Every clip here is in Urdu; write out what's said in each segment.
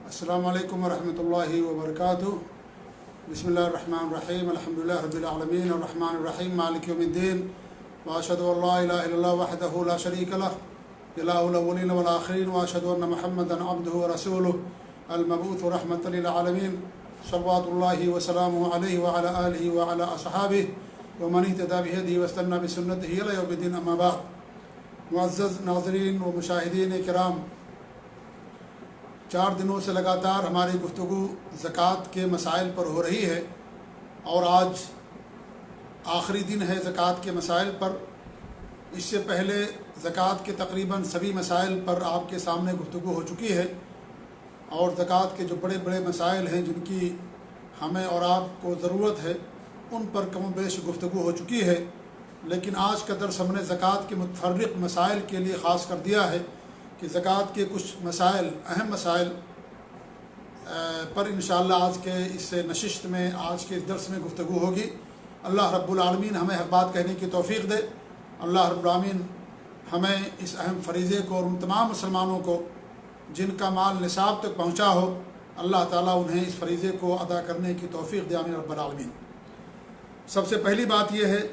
السلام علیکم ورحمۃ اللہ وبرکاتہ۔ بسم اللہ الرحمن الرحیم، الحمدللہ رب العالمین الرحمن الرحیم مالک یوم الدین، واشهد ان لا الہ الا اللہ وحدہ لا شریک لہ الہ الاولین والآخرین، واشهد ان محمدا عبدہ ورسولہ المبعوث رحمۃ للعالمین، صلوات اللہ وسلامہ علیہ وعلی آلہ وعلی اصحابہ ومن اہتدی بہدیہ واستنى بسنتہ الی یوم الدین، اما بعد۔ معزز ناظرین و مشاہدین کرام، 4 دنوں سے لگاتار ہماری گفتگو زکوٰۃ کے مسائل پر ہو رہی ہے، اور آج آخری دن ہے زکوٰۃ کے مسائل پر۔ اس سے پہلے زکوٰۃ کے تقریباً سبھی مسائل پر آپ کے سامنے گفتگو ہو چکی ہے، اور زکوٰۃ کے جو بڑے بڑے مسائل ہیں جن کی ہمیں اور آپ کو ضرورت ہے ان پر کم و بیش گفتگو ہو چکی ہے، لیکن آج کا درس ہم نے زکوٰۃ کے متفرق مسائل کے لیے خاص کر دیا ہے کہ زکوٰۃ کے کچھ مسائل، اہم مسائل پر انشاءاللہ آج کے اس نشست میں، آج کے اس درس میں گفتگو ہوگی۔ اللہ رب العالمین ہمیں ہر بات کہنے کی توفیق دے۔ اللہ رب العالمین ہمیں اس اہم فریضے کو اور ان تمام مسلمانوں کو جن کا مال نصاب تک پہنچا ہو، اللہ تعالیٰ انہیں اس فریضے کو ادا کرنے کی توفیق دے، آمین رب العالمین۔ سب سے پہلی بات یہ ہے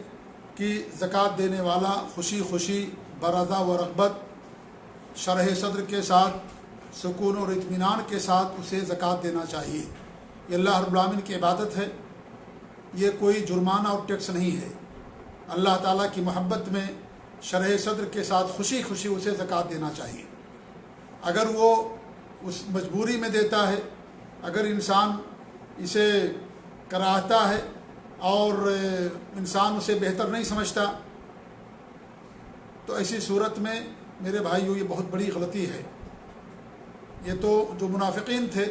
کہ زکوٰۃ دینے والا خوشی خوشی، برضا و رغبت، شرح صدر کے ساتھ، سکون اور اطمینان کے ساتھ اسے زکوٰۃ دینا چاہیے۔ یہ اللہ رب العالمین کی عبادت ہے، یہ کوئی جرمانہ اور ٹیکس نہیں ہے۔ اللہ تعالیٰ کی محبت میں شرح صدر کے ساتھ خوشی خوشی اسے زکوٰۃ دینا چاہیے۔ اگر وہ اس مجبوری میں دیتا ہے، اگر انسان اسے کراہتا ہے اور انسان اسے بہتر نہیں سمجھتا، تو ایسی صورت میں میرے بھائیو یہ بہت بڑی غلطی ہے۔ یہ تو جو منافقین تھے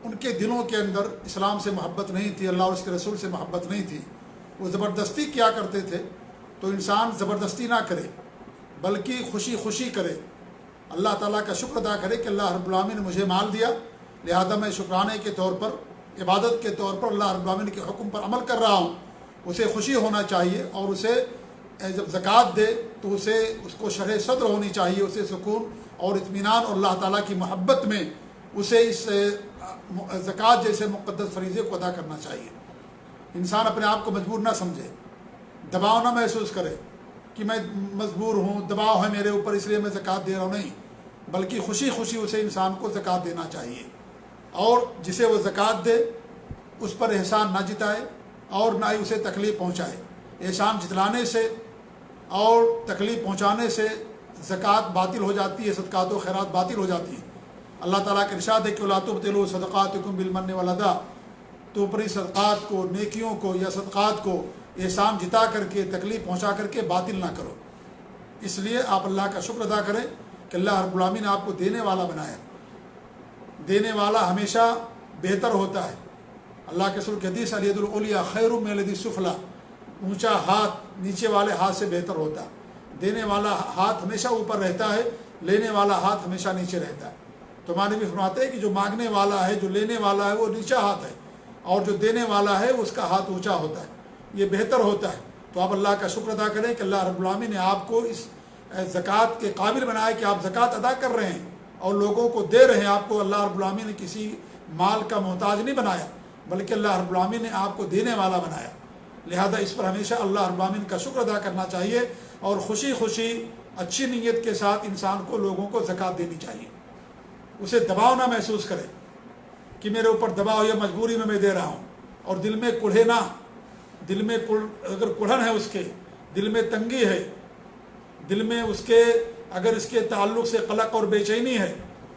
ان کے دلوں کے اندر اسلام سے محبت نہیں تھی، اللہ اور اس کے رسول سے محبت نہیں تھی، وہ زبردستی کیا کرتے تھے۔ تو انسان زبردستی نہ کرے بلکہ خوشی خوشی کرے، اللہ تعالیٰ کا شکر ادا کرے کہ اللہ رب العالمین نے مجھے مال دیا، لہذا میں شکرانے کے طور پر، عبادت کے طور پر اللہ رب العالمین کے حکم پر عمل کر رہا ہوں۔ اسے خوشی ہونا چاہیے، اور اسے جب زکوٰۃ دے تو اس کو شرح صدر ہونی چاہیے، اسے سکون اور اطمینان اور اللہ تعالیٰ کی محبت میں اسے اس زکوٰۃ جیسے مقدس فریضے کو ادا کرنا چاہیے۔ انسان اپنے آپ کو مجبور نہ سمجھے، دباؤ نہ محسوس کرے کہ میں مجبور ہوں، دباؤ ہے میرے اوپر اس لیے میں زکوٰۃ دے رہا ہوں، نہیں، بلکہ خوشی خوشی اسے انسان کو زکوٰۃ دینا چاہیے۔ اور جسے وہ زکوٰۃ دے اس پر احسان نہ جتائے اور نہ ہی اسے تکلیف پہنچائے۔ احسان جتلانے سے اور تکلیف پہنچانے سے زکوٰۃ باطل ہو جاتی ہے، صدقات و خیرات باطل ہو جاتی ہیں۔ اللہ تعالیٰ کے ارشاد ہے کہ لا تبطلوا صدقاتکم بالمن والأذى، تو اپنی صدقات کو، نیکیوں کو یا صدقات کو احسان جتا کر کے، تکلیف پہنچا کر کے باطل نہ کرو۔ اس لیے آپ اللہ کا شکر ادا کریں کہ اللہ رب العالمین نے آپ کو دینے والا بنایا۔ دینے والا ہمیشہ بہتر ہوتا ہے۔ اللہ کے رسول کی حدیث الید العلیٰ خیر من الید السفلیٰ، اونچا ہاتھ نیچے والے ہاتھ سے بہتر ہوتا ہے۔ دینے والا ہاتھ ہمیشہ اوپر رہتا ہے، لینے والا ہاتھ ہمیشہ نیچے رہتا ہے۔ تو معنی بھی فرماتے ہیں کہ جو مانگنے والا ہے، جو لینے والا ہے، وہ نیچا ہاتھ ہے، اور جو دینے والا ہے اس کا ہاتھ اونچا ہوتا ہے، یہ بہتر ہوتا ہے۔ تو آپ اللہ کا شکر ادا کریں کہ اللہ رب العالمین نے آپ کو اس زکوٰۃ کے قابل بنایا کہ آپ زکوٰۃ ادا کر رہے ہیں اور لوگوں کو دے رہے ہیں۔ آپ کو اللہ رب العالمین نے کسی مال کا محتاج نہیں بنایا، بلکہ اللہ رب العالمین نے آپ کو دینے والا بنایا۔ لہذا اس پر ہمیشہ اللہ رب العالمین کا شکر ادا کرنا چاہیے، اور خوشی خوشی اچھی نیت کے ساتھ انسان کو لوگوں کو زکوٰۃ دینی چاہیے۔ اسے دباؤ نہ محسوس کرے کہ میرے اوپر دباؤ یا مجبوری میں دے رہا ہوں، اور دل میں کڑھے نہ، دل میں اگر کڑھن ہے، اس کے دل میں تنگی ہے، دل میں اس کے اگر اس کے تعلق سے قلق اور بے چینی ہے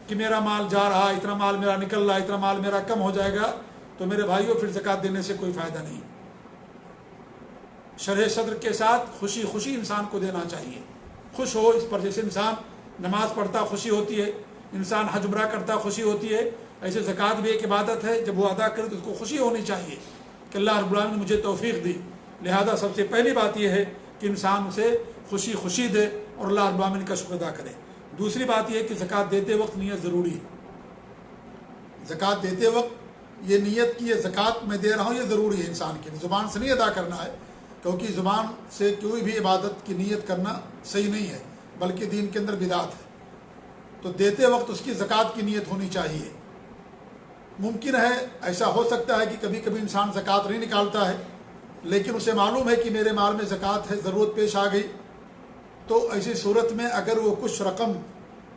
کہ میرا مال جا رہا، اتنا مال میرا نکل رہا، اتنا مال میرا کم ہو جائے گا، تو میرے بھائیوں پھر زکوٰۃ دینے سے کوئی فائدہ نہیں۔ شرح صدر کے ساتھ خوشی خوشی انسان کو دینا چاہیے، خوش ہو اس پر۔ جیسے انسان نماز پڑھتا خوشی ہوتی ہے، انسان حج عمرہ کرتا خوشی ہوتی ہے، ایسے زکوٰۃ بھی ایک عبادت ہے، جب وہ ادا کرے تو اس کو خوشی ہونی چاہیے کہ اللہ رب العالمین نے مجھے توفیق دی۔ لہذا سب سے پہلی بات یہ ہے کہ انسان اسے خوشی خوشی دے اور اللہ رب العالمین کا شکر ادا کرے۔ دوسری بات یہ ہے کہ زکوٰۃ دیتے وقت نیت ضروری ہے۔ زکوٰۃ دیتے وقت یہ نیت کی یہ زکوٰۃ میں دے رہا ہوں، یہ ضروری ہے انسان کے لیے۔ زبان سے نہیں ادا کرنا ہے، کیونکہ زبان سے کوئی بھی عبادت کی نیت کرنا صحیح نہیں ہے، بلکہ دین کے اندر بدعت ہے۔ تو دیتے وقت اس کی زکوٰۃ کی نیت ہونی چاہیے۔ ممکن ہے ایسا ہو سکتا ہے کہ کبھی کبھی انسان زکوٰۃ نہیں نکالتا ہے، لیکن اسے معلوم ہے کہ میرے مال میں زکوٰۃ ہے، ضرورت پیش آ گئی، تو ایسی صورت میں اگر وہ کچھ رقم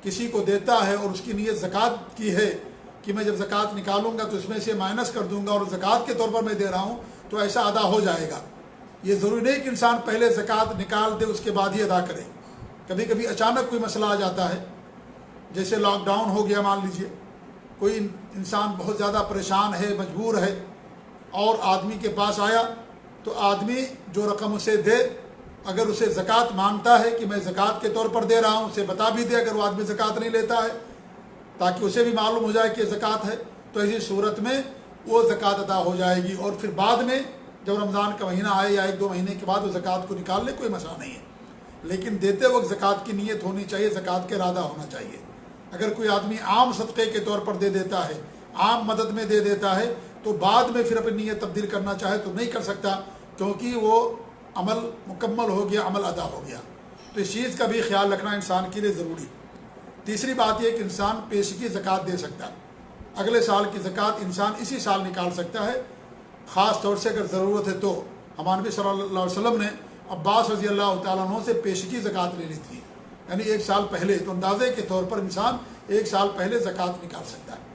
کسی کو دیتا ہے اور اس کی نیت زکوٰۃ کی ہے کہ میں جب زکوٰۃ نکالوں گا تو اس میں سے مائنس کر دوں گا اور زکوٰۃ کے طور پر میں دے رہا ہوں، تو ایسا ادا ہو جائے گا۔ یہ ضروری نہیں کہ انسان پہلے زکوٰۃ نکال دے اس کے بعد ہی ادا کرے۔ کبھی کبھی اچانک کوئی مسئلہ آ جاتا ہے، جیسے لاک ڈاؤن ہو گیا، مان لیجئے کوئی انسان بہت زیادہ پریشان ہے، مجبور ہے، اور آدمی کے پاس آیا، تو آدمی جو رقم اسے دے، اگر اسے زکوٰۃ مانتا ہے کہ میں زکوٰۃ کے طور پر دے رہا ہوں، اسے بتا بھی دے اگر وہ آدمی زکوٰۃ نہیں لیتا ہے، تاکہ اسے بھی معلوم ہو جائے کہ زکوٰۃ ہے، تو ایسی صورت میں وہ زکوٰۃ ادا ہو جائے گی، اور پھر بعد میں جب رمضان کا مہینہ آئے یا 1-2 مہینے کے بعد وہ زکوٰۃ کو نکال لے، کوئی مسئلہ نہیں ہے۔ لیکن دیتے وقت زکوٰۃ کی نیت ہونی چاہیے، زکوٰۃ کا ارادہ ہونا چاہیے۔ اگر کوئی آدمی عام صدقے کے طور پر دے دیتا ہے، عام مدد میں دے دیتا ہے، تو بعد میں پھر اپنی نیت تبدیل کرنا چاہے تو نہیں کر سکتا، کیونکہ وہ عمل مکمل ہو گیا، عمل ادا ہو گیا۔ تو اس چیز کا بھی خیال رکھنا انسان کے لیے ضروری۔ تیسری بات یہ کہ انسان پیشگی زکوٰۃ دے سکتا ہے، اگلے سال کی زکوٰۃ انسان اسی سال نکال سکتا ہے، خاص طور سے اگر ضرورت ہے تو۔ ہمارے نبی صلی اللہ علیہ وسلم نے عباس رضی اللہ تعالیٰ عنہ سے پیشگی زکوٰۃ لے لی تھی، یعنی 1 سال پہلے، تو اندازے کے طور پر انسان 1 سال پہلے زکوٰۃ نکال سکتا ہے۔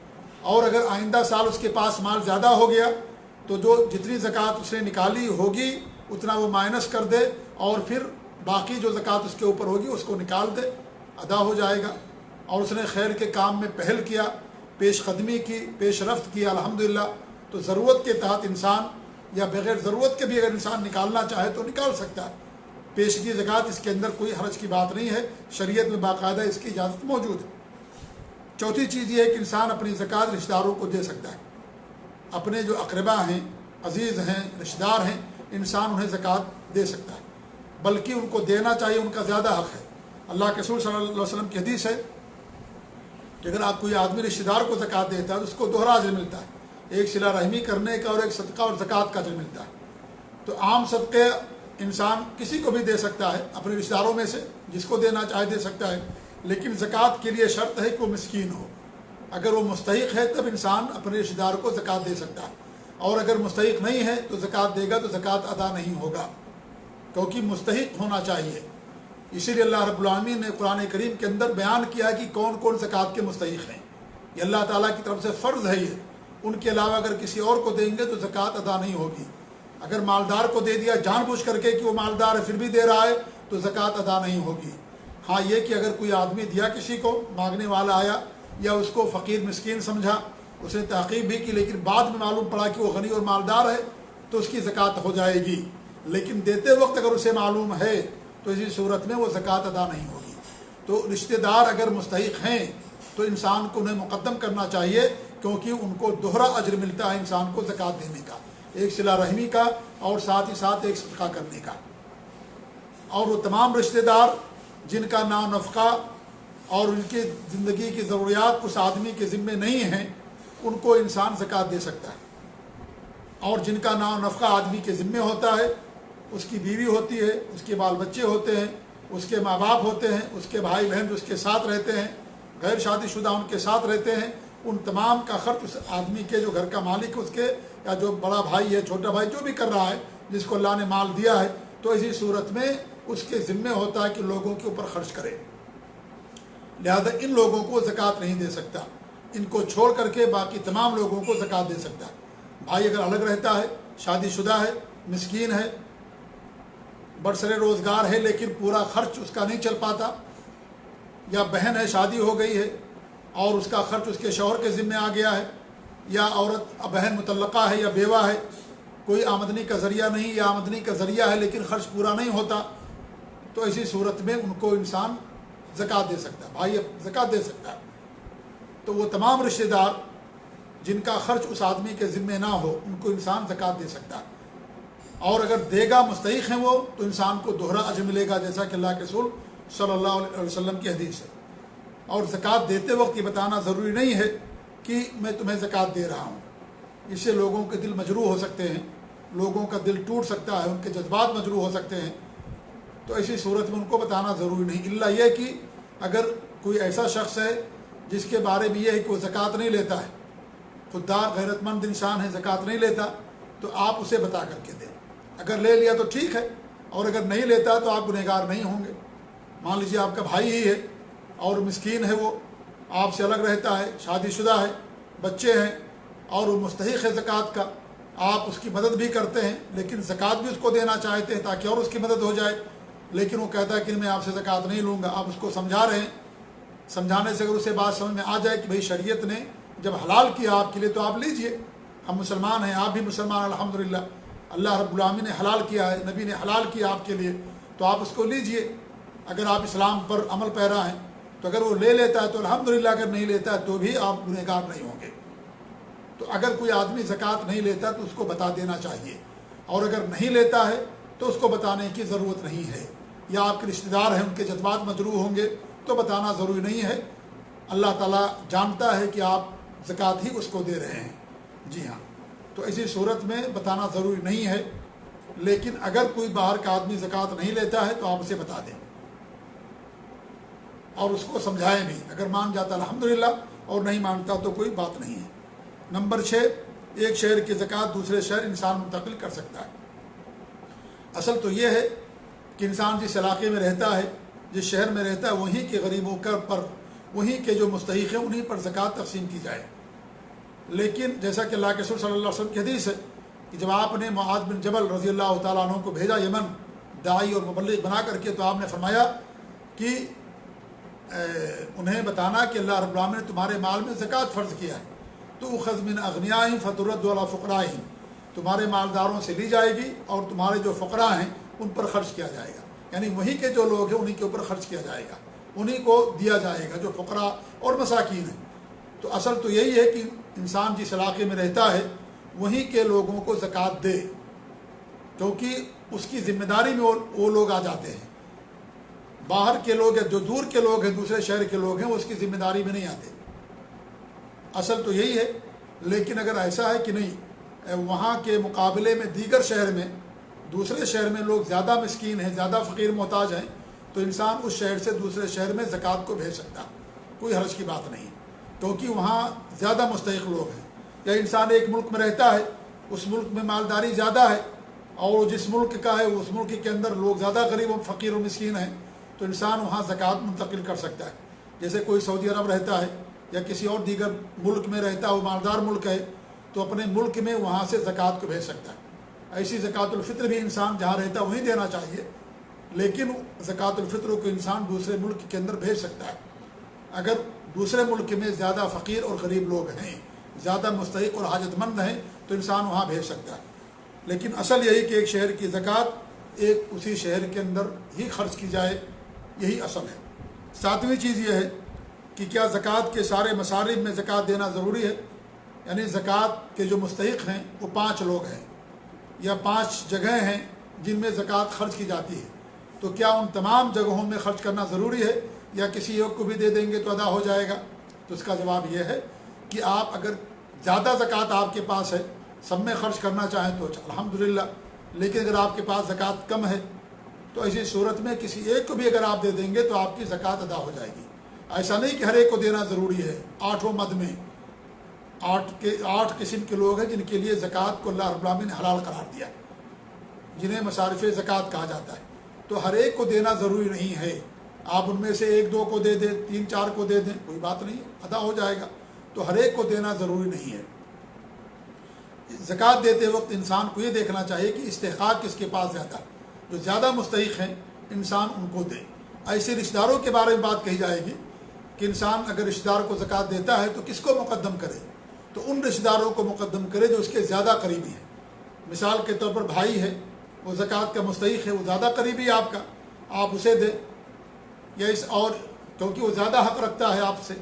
اور اگر آئندہ سال اس کے پاس مال زیادہ ہو گیا تو جو جتنی زکوٰۃ اس نے نکالی ہوگی اتنا وہ مائنس کر دے، اور پھر باقی جو زکوٰۃ اس کے اوپر ہوگی اس کو نکال دے، ادا ہو جائے گا۔ اور اس نے خیر کے کام میں پہل کیا، پیش قدمی کی، پیش رفت کیا، الحمدللہ۔ تو ضرورت کے تحت انسان یا بغیر ضرورت کے بھی اگر انسان نکالنا چاہے تو نکال سکتا ہے۔ پیشگی زکوٰۃ اس کے اندر کوئی حرج کی بات نہیں ہے، شریعت میں باقاعدہ اس کی اجازت موجود ہے۔ چوتھی چیز یہ ہے کہ انسان اپنی زکوٰۃ رشتہ داروں کو دے سکتا ہے، اپنے جو اقربا ہیں، عزیز ہیں، رشتہ دار ہیں، انسان انہیں زکوٰۃ دے سکتا ہے، بلکہ ان کو دینا چاہیے، ان کا زیادہ حق ہے۔ اللہ کے رسول صلی اللہ علیہ وسلم کی حدیث ہے کہ اگر آپ کوئی آدمی رشتہ دار کو زکوٰۃ دیتا ہے تو اس کو دوہرا اجر ملتا ہے، ایک صلہ رحمی کرنے کا اور ایک صدقہ اور زکوٰۃ کا اجر ملتا ہے۔ تو عام صدقے انسان کسی کو بھی دے سکتا ہے، اپنے رشتہ داروں میں سے جس کو دینا چاہے دے سکتا ہے، لیکن زکوٰۃ کے لیے شرط ہے کہ وہ مسکین ہو۔ اگر وہ مستحق ہے تب انسان اپنے رشتہ دار کو زکوٰۃ دے سکتا ہے، اور اگر مستحق نہیں ہے تو زکوٰۃ دے گا تو زکوٰۃ ادا نہیں ہوگا، کیونکہ مستحق ہونا چاہیے۔ اسی لیے اللہ رب العالمین نے قرآن کریم کے اندر بیان کیا کہ کون کون زکوٰۃ کے مستحق ہیں۔ یہ اللہ تعالیٰ کی طرف سے فرض ہے، یہ ان کے علاوہ اگر کسی اور کو دیں گے تو زکوٰۃ ادا نہیں ہوگی۔ اگر مالدار کو دے دیا جان بوجھ کر کے کہ وہ مالدار ہے پھر بھی دے رہا ہے تو زکوٰۃ ادا نہیں ہوگی۔ ہاں یہ کہ اگر کوئی آدمی دیا، کسی کو مانگنے والا آیا یا اس کو فقیر مسکین سمجھا، اس نے تعقیب بھی کی، لیکن بعد میں معلوم پڑا کہ وہ غنی اور مالدار ہے تو اس کی زکوٰۃ ہو جائے گی۔ لیکن دیتے وقت اگر اسے معلوم ہے تو اسی صورت میں وہ زکوٰۃ ادا نہیں ہوگی۔ تو رشتہ دار اگر مستحق ہیں تو انسان کو انہیں مقدم کرنا چاہیے، کیونکہ ان کو دوہرا اجر ملتا ہے انسان کو زکوٰۃ دینے کا، ایک صلہ رحمی کا اور ساتھ ہی ساتھ ایک صدقہ کرنے کا۔ اور وہ تمام رشتہ دار جن کا نا نفقہ اور ان کی زندگی کی ضروریات اس آدمی کے ذمے نہیں ہیں، ان کو انسان زکوٰۃ دے سکتا ہے۔ اور جن کا نا نفقہ آدمی کے ذمے ہوتا ہے، اس کی بیوی ہوتی ہے، اس کے بال بچے ہوتے ہیں، اس کے ماں باپ ہوتے ہیں، اس کے بھائی بہن جو اس کے ساتھ رہتے ہیں، غیر شادی شدہ ان کے ساتھ رہتے ہیں، ان تمام کا خرچ اس آدمی کے جو گھر کا مالک اس کے یا جو بڑا بھائی ہے، چھوٹا بھائی، جو بھی کر رہا ہے، جس کو اللہ نے مال دیا ہے، تو اسی صورت میں اس کے ذمے ہوتا ہے کہ لوگوں کے اوپر خرچ کرے۔ لہذا ان لوگوں کو زکوٰۃ نہیں دے سکتا، ان کو چھوڑ کر کے باقی تمام لوگوں کو زکوٰۃ دے سکتا ہے۔ بھائی اگر الگ رہتا ہے، شادی شدہ ہے، مسکین ہے، برسر روزگار ہے لیکن پورا خرچ اس کا نہیں چل پاتا، یا بہن ہے شادی ہو گئی ہے اور اس کا خرچ اس کے شوہر کے ذمے آ گیا ہے، یا عورت بہن مطلقہ ہے یا بیوہ ہے، کوئی آمدنی کا ذریعہ نہیں یا آمدنی کا ذریعہ ہے لیکن خرچ پورا نہیں ہوتا، تو ایسی صورت میں ان کو انسان زکوٰۃ دے سکتا ہے، بھائی زکوٰۃ دے سکتا ہے۔ تو وہ تمام رشتہ دار جن کا خرچ اس آدمی کے ذمے نہ ہو ان کو انسان زکوٰۃ دے سکتا ہے، اور اگر دے گا مستحق ہیں وہ تو انسان کو دوہرا اجر ملے گا، جیسا کہ اللہ کے رسول صلی اللہ علیہ وسلم کی حدیث ہے۔ اور زکوٰۃ دیتے وقت یہ بتانا ضروری نہیں ہے کہ میں تمہیں زکوٰۃ دے رہا ہوں، اس سے لوگوں کے دل مجروح ہو سکتے ہیں، لوگوں کا دل ٹوٹ سکتا ہے، ان کے جذبات مجروح ہو سکتے ہیں، تو ایسی صورت میں ان کو بتانا ضروری نہیں، الا یہ کہ اگر کوئی ایسا شخص ہے جس کے بارے میں یہ ہے کہ وہ زکوٰۃ نہیں لیتا ہے، خوددار غیرت مند انسان ہے، زکوٰۃ نہیں لیتا، تو آپ اسے بتا کر کے دیں۔ اگر لے لیا تو ٹھیک ہے، اور اگر نہیں لیتا تو آپ گنہگار نہیں ہوں گے۔ مان لیجیے آپ کا بھائی ہی ہے اور مسکین ہے، وہ آپ سے الگ رہتا ہے، شادی شدہ ہے، بچے ہیں، اور وہ مستحق ہے زکوٰۃ کا، آپ اس کی مدد بھی کرتے ہیں، لیکن زکوٰۃ بھی اس کو دینا چاہتے ہیں تاکہ اور اس کی مدد ہو جائے، لیکن وہ کہتا ہے کہ میں آپ سے زکوٰۃ نہیں لوں گا۔ آپ اس کو سمجھا رہے ہیں، سمجھانے سے اگر اسے بات سمجھ میں آ جائے کہ بھئی شریعت نے جب حلال کیا آپ کے لیے تو آپ لیجئے، ہم مسلمان ہیں، آپ بھی مسلمان الحمدللہ، اللہ رب العالمین نے حلال کیا ہے، نبی نے حلال کیا آپ کے لیے، تو آپ اس کو لیجئے۔ اگر آپ اسلام پر عمل پیرا ہیں تو اگر وہ لے لیتا ہے تو الحمدللہ، اگر نہیں لیتا ہے تو بھی آپ گنہگار نہیں ہوں گے۔ تو اگر کوئی آدمی زکوٰۃ نہیں لیتا تو اس کو بتا دینا چاہیے، اور اگر نہیں لیتا ہے تو اس کو بتانے کی ضرورت نہیں ہے، یا آپ کے رشتہ دار ہیں ان کے جذبات مجروح ہوں گے تو بتانا ضروری نہیں ہے۔ اللہ تعالیٰ جانتا ہے کہ آپ زکوٰۃ ہی اس کو دے رہے ہیں، جی ہاں، تو اسی صورت میں بتانا ضروری نہیں ہے۔ لیکن اگر کوئی باہر کا آدمی زکوٰۃ نہیں لیتا ہے تو آپ اسے بتا دیں اور اس کو سمجھائیں بھی، اگر مان جاتا الحمدللہ، اور نہیں مانتا تو کوئی بات نہیں ہے۔ نمبر 6، ایک شہر کی زکوٰۃ دوسرے شہر انسان منتقل کر سکتا ہے۔ اصل تو یہ ہے کہ انسان جس علاقے میں رہتا ہے، جس شہر میں رہتا ہے، وہیں کے غریبوں پر، وہیں کے جو مستحق ہیں انہیں پر زکوٰۃ تقسیم کی جائے۔ لیکن جیسا کہ اللہ کے رسول صلی اللہ علیہ وسلم کی حدیث ہے کہ جب آپ نے معاذ بن جبل رضی اللہ تعالیٰ عنہ کو بھیجا یمن داعی اور مبلغ بنا کر کے، تو آپ نے فرمایا کہ انہیں بتانا کہ اللہ رب العالمین نے تمہارے مال میں زکوٰۃ فرض کیا ہے، تو اخذ من اغنیائہم فترد علی فقرائہم، تمہارے مالداروں سے لی جائے گی اور تمہارے جو فقراء ہیں ان پر خرچ کیا جائے گا، یعنی وہیں کے جو لوگ ہیں انہیں کے اوپر خرچ کیا جائے گا، انہیں کو دیا جائے گا جو فقراء اور مساکین ہیں۔ تو اصل تو یہی ہے کہ انسان جس علاقے میں رہتا ہے وہیں کے لوگوں کو زکوٰۃ دے، کیونکہ اس کی ذمہ داری میں وہ لوگ آ جاتے ہیں۔ باہر کے لوگ جو دور کے لوگ ہیں، دوسرے شہر کے لوگ ہیں، وہ اس کی ذمہ داری میں نہیں آتے۔ اصل تو یہی ہے۔ لیکن اگر ایسا ہے کہ نہیں، وہاں کے مقابلے میں دیگر شہر میں، دوسرے شہر میں لوگ زیادہ مسکین ہیں، زیادہ فقیر محتاج ہیں، تو انسان اس شہر سے دوسرے شہر میں زکوٰۃ کو بھیج سکتا، کوئی حرج کی بات نہیں، کیونکہ وہاں زیادہ مستحق لوگ ہیں۔ یا انسان ایک ملک میں رہتا ہے، اس ملک میں مالداری زیادہ ہے، اور جس ملک کا ہے اس ملک کے اندر لوگ زیادہ غریب و فقیر و مسکین ہیں، تو انسان وہاں زکوٰۃ منتقل کر سکتا ہے۔ جیسے کوئی سعودی عرب رہتا ہے یا کسی اور دیگر ملک میں رہتا ہے، وہ مالدار ملک ہے، تو اپنے ملک میں وہاں سے زکوٰۃ کو بھیج سکتا ہے۔ ایسی زکوٰۃ الفطر بھی انسان جہاں رہتا ہے وہیں دینا چاہیے، لیکن زکوٰۃ الفطر کو انسان دوسرے ملک کے اندر بھیج سکتا ہے۔ اگر دوسرے ملک میں زیادہ فقیر اور غریب لوگ ہیں، زیادہ مستحق اور حاجت مند ہیں، تو انسان وہاں بھیج سکتا ہے۔ لیکن اصل یہی کہ ایک شہر کی زکوٰۃ ایک اسی شہر کے اندر ہی خرچ کی جائے، یہی اصل ہے۔ 7ویں چیز یہ ہے کہ کیا زکوٰۃ کے سارے مصارف میں زکوٰۃ دینا ضروری ہے؟ یعنی زکوٰۃ کے جو مستحق ہیں وہ 5 لوگ ہیں یا 5 جگہیں ہیں جن میں زکوٰۃ خرچ کی جاتی ہے، تو کیا ان تمام جگہوں میں خرچ کرنا ضروری ہے یا کسی ایک کو بھی دے دیں گے تو ادا ہو جائے گا؟ تو اس کا جواب یہ ہے کہ آپ اگر زیادہ زکوٰۃ آپ کے پاس ہے، سب میں خرچ کرنا چاہیں تو الحمدللہ، لیکن اگر آپ کے پاس زکوٰۃ کم ہے تو ایسی صورت میں کسی ایک کو بھی اگر آپ دے دیں گے تو آپ کی زکوٰۃ ادا ہو جائے گی۔ ایسا نہیں کہ ہر ایک کو دینا ضروری ہے۔ 8 مد میں 8 قسم کے لوگ ہیں جن کے لیے زکوٰۃ کو اللہ رب العالمین نے حلال قرار دیا، جنہیں مصارف زکوٰۃ کہا جاتا ہے۔ تو ہر ایک کو دینا ضروری نہیں ہے، آپ ان میں سے 1-2 کو دے دیں، 3-4 کو دے دیں، کوئی بات نہیں، ادا ہو جائے گا۔ تو ہر ایک کو دینا ضروری نہیں ہے۔ زکوٰۃ دیتے وقت انسان کو یہ دیکھنا چاہیے کہ استحقاق کس کے پاس زیادہ، جو زیادہ مستحق ہیں انسان ان کو دے۔ ایسے رشتہ داروں کے بارے میں بات کہی جائے گی کہ انسان اگر رشتہ دار کو زکوٰۃ دیتا ہے تو کس کو مقدم کرے؟ تو ان رشتہ داروں کو مقدم کرے جو اس کے زیادہ قریبی ہیں۔ مثال کے طور پر بھائی ہے، وہ زکوٰۃ کا مستحق ہے، وہ زیادہ قریبی ہے آپ کا، آپ اسے دیں، یا اس اور کیونکہ وہ زیادہ حق رکھتا ہے آپ سے،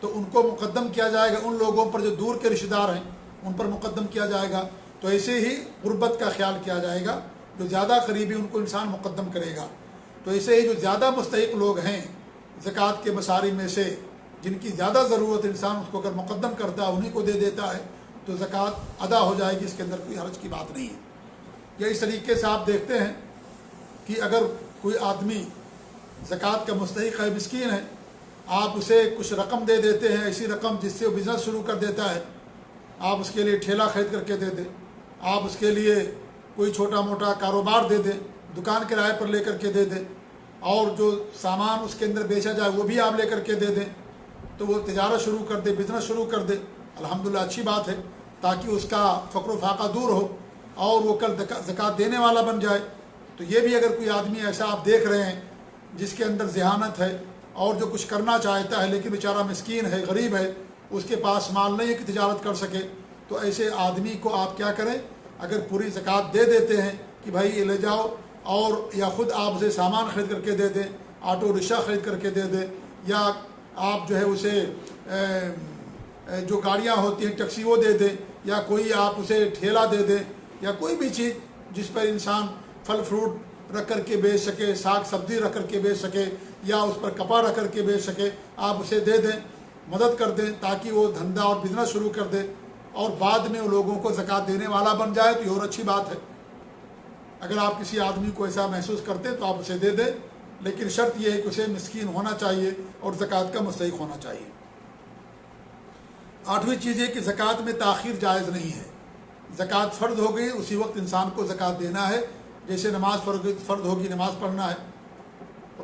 تو ان کو مقدم کیا جائے گا۔ ان لوگوں پر جو دور کے رشتہ دار ہیں ان پر مقدم کیا جائے گا۔ تو ایسے ہی غربت کا خیال کیا جائے گا، جو زیادہ قریبی ان کو انسان مقدم کرے گا۔ تو ایسے ہی جو زیادہ مستحق لوگ ہیں زکوٰۃ کے مصارف میں سے، جن کی زیادہ ضرورت انسان اس کو اگر مقدم کرتا ہے، انہیں کو دے دیتا ہے، تو زکوٰۃ ادا ہو جائے گی، اس کے اندر کوئی حرج کی بات نہیں ہے۔ یا اس طریقے سے آپ دیکھتے ہیں کہ اگر کوئی آدمی زکوٰۃ کا مستحق ہے، مسکین ہے، آپ اسے کچھ رقم دے دیتے ہیں، ایسی رقم جس سے وہ بزنس شروع کر دیتا ہے، آپ اس کے لیے ٹھیلا خرید کر کے دے دیں، آپ اس کے لیے کوئی چھوٹا موٹا کاروبار دے دیں، دکان کرائے پر لے کر کے دے دیں، اور جو سامان اس کے اندر بیچا جائے وہ بھی آپ لے کر کے دے دیں، تو وہ تجارت شروع کر دے، بزنس شروع کر دے، الحمدللہ اچھی بات ہے، تاکہ اس کا فقر و فاقہ دور ہو اور وہ کل زکوٰۃ دینے والا بن جائے۔ تو یہ بھی اگر کوئی آدمی ایسا آپ دیکھ رہے ہیں جس کے اندر ذہانت ہے اور جو کچھ کرنا چاہتا ہے لیکن بیچارہ مسکین ہے، غریب ہے، اس کے پاس مال نہیں ہے کہ تجارت کر سکے، تو ایسے آدمی کو آپ کیا کریں، اگر پوری زکوٰۃ دے دیتے ہیں کہ بھائی یہ لے جاؤ، اور یا خود آپ اسے سامان خرید کر کے دے دیں، آٹو رکشہ خرید کر کے دے دیں، یا آپ جو ہے اسے جو گاڑیاں ہوتی ہیں ٹیکسی وہ دے دیں، یا کوئی آپ اسے ٹھیلا دے دیں، یا کوئی بھی چیز جس پر انسان پھل فروٹ رکھ کر کے بیچ سکے، ساگ سبزی رکھ کر کے بیچ سکے، یا اس پر کپڑا رکھ کر کے بیچ سکے، آپ اسے دے دیں، مدد کر دیں تاکہ وہ دھندا اور بزنس شروع کر دے، اور بعد میں وہ لوگوں کو زکوٰۃ دینے والا بن جائے تو یہ اور اچھی بات ہے۔ اگر آپ کسی آدمی کو ایسا محسوس کرتے ہیں تو آپ اسے دے دیں، لیکن شرط یہ ہے کہ اسے مسکین ہونا چاہیے اور زکوٰۃ کا مستحق ہونا چاہیے۔ 8ویں چیز یہ کہ زکوٰۃ میں تاخیر جائز نہیں ہے۔ زکوٰۃ فرض ہو گئی اسی وقت انسان کو زکوٰۃ دینا ہے، جیسے نماز فرض ہوگی نماز پڑھنا ہے،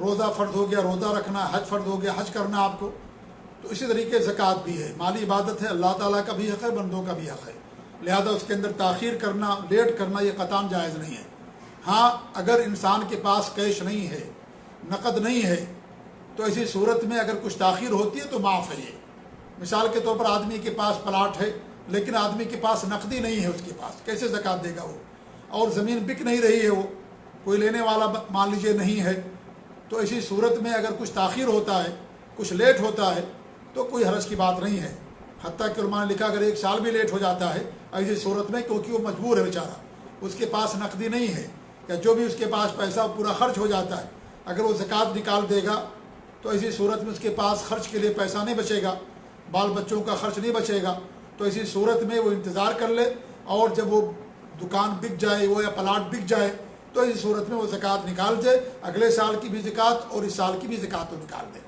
روزہ فرض ہو گیا روزہ رکھنا، حج فرض ہو گیا حج کرنا آپ کو، تو اسی طریقے زکوٰۃ بھی ہے، مالی عبادت ہے، اللہ تعالیٰ کا بھی حق ہے، بندوں کا بھی حق ہے، لہذا اس کے اندر تاخیر کرنا، لیٹ کرنا یہ قطعاً جائز نہیں ہے۔ ہاں اگر انسان کے پاس کیش نہیں ہے، نقد نہیں ہے، تو ایسی صورت میں اگر کچھ تاخیر ہوتی ہے تو معاف ہے یہ۔ مثال کے طور پر آدمی کے پاس پلاٹ ہے لیکن آدمی کے پاس نقدی نہیں ہے، اس کے پاس کیسے زکوٰۃ دے گا وہ، اور زمین بک نہیں رہی ہے، وہ کوئی لینے والا مان لیجیے نہیں ہے، تو ایسی صورت میں اگر کچھ تاخیر ہوتا ہے، کچھ لیٹ ہوتا ہے تو کوئی حرج کی بات نہیں ہے۔ حتیٰ کہ علماء نے لکھا اگر 1 سال بھی لیٹ ہو جاتا ہے ایسی صورت میں، کیونکہ وہ مجبور ہے بیچارہ، اس کے پاس نقدی نہیں ہے، یا جو بھی اس کے پاس پیسہ پورا خرچ ہو جاتا ہے، اگر وہ زکوٰۃ نکال دے گا تو ایسی صورت میں اس کے پاس خرچ کے لیے پیسہ نہیں بچے گا، بال بچوں کا خرچ نہیں بچے گا، تو ایسی صورت میں وہ انتظار کر لے، اور جب وہ دکان بک جائے وہ یا پلاٹ بک جائے تو ایسی صورت میں وہ زکوٰۃ نکال دے، اگلے سال کی بھی زکوٰۃ اور اس سال کی بھی زکوٰۃ وہ نکال دے۔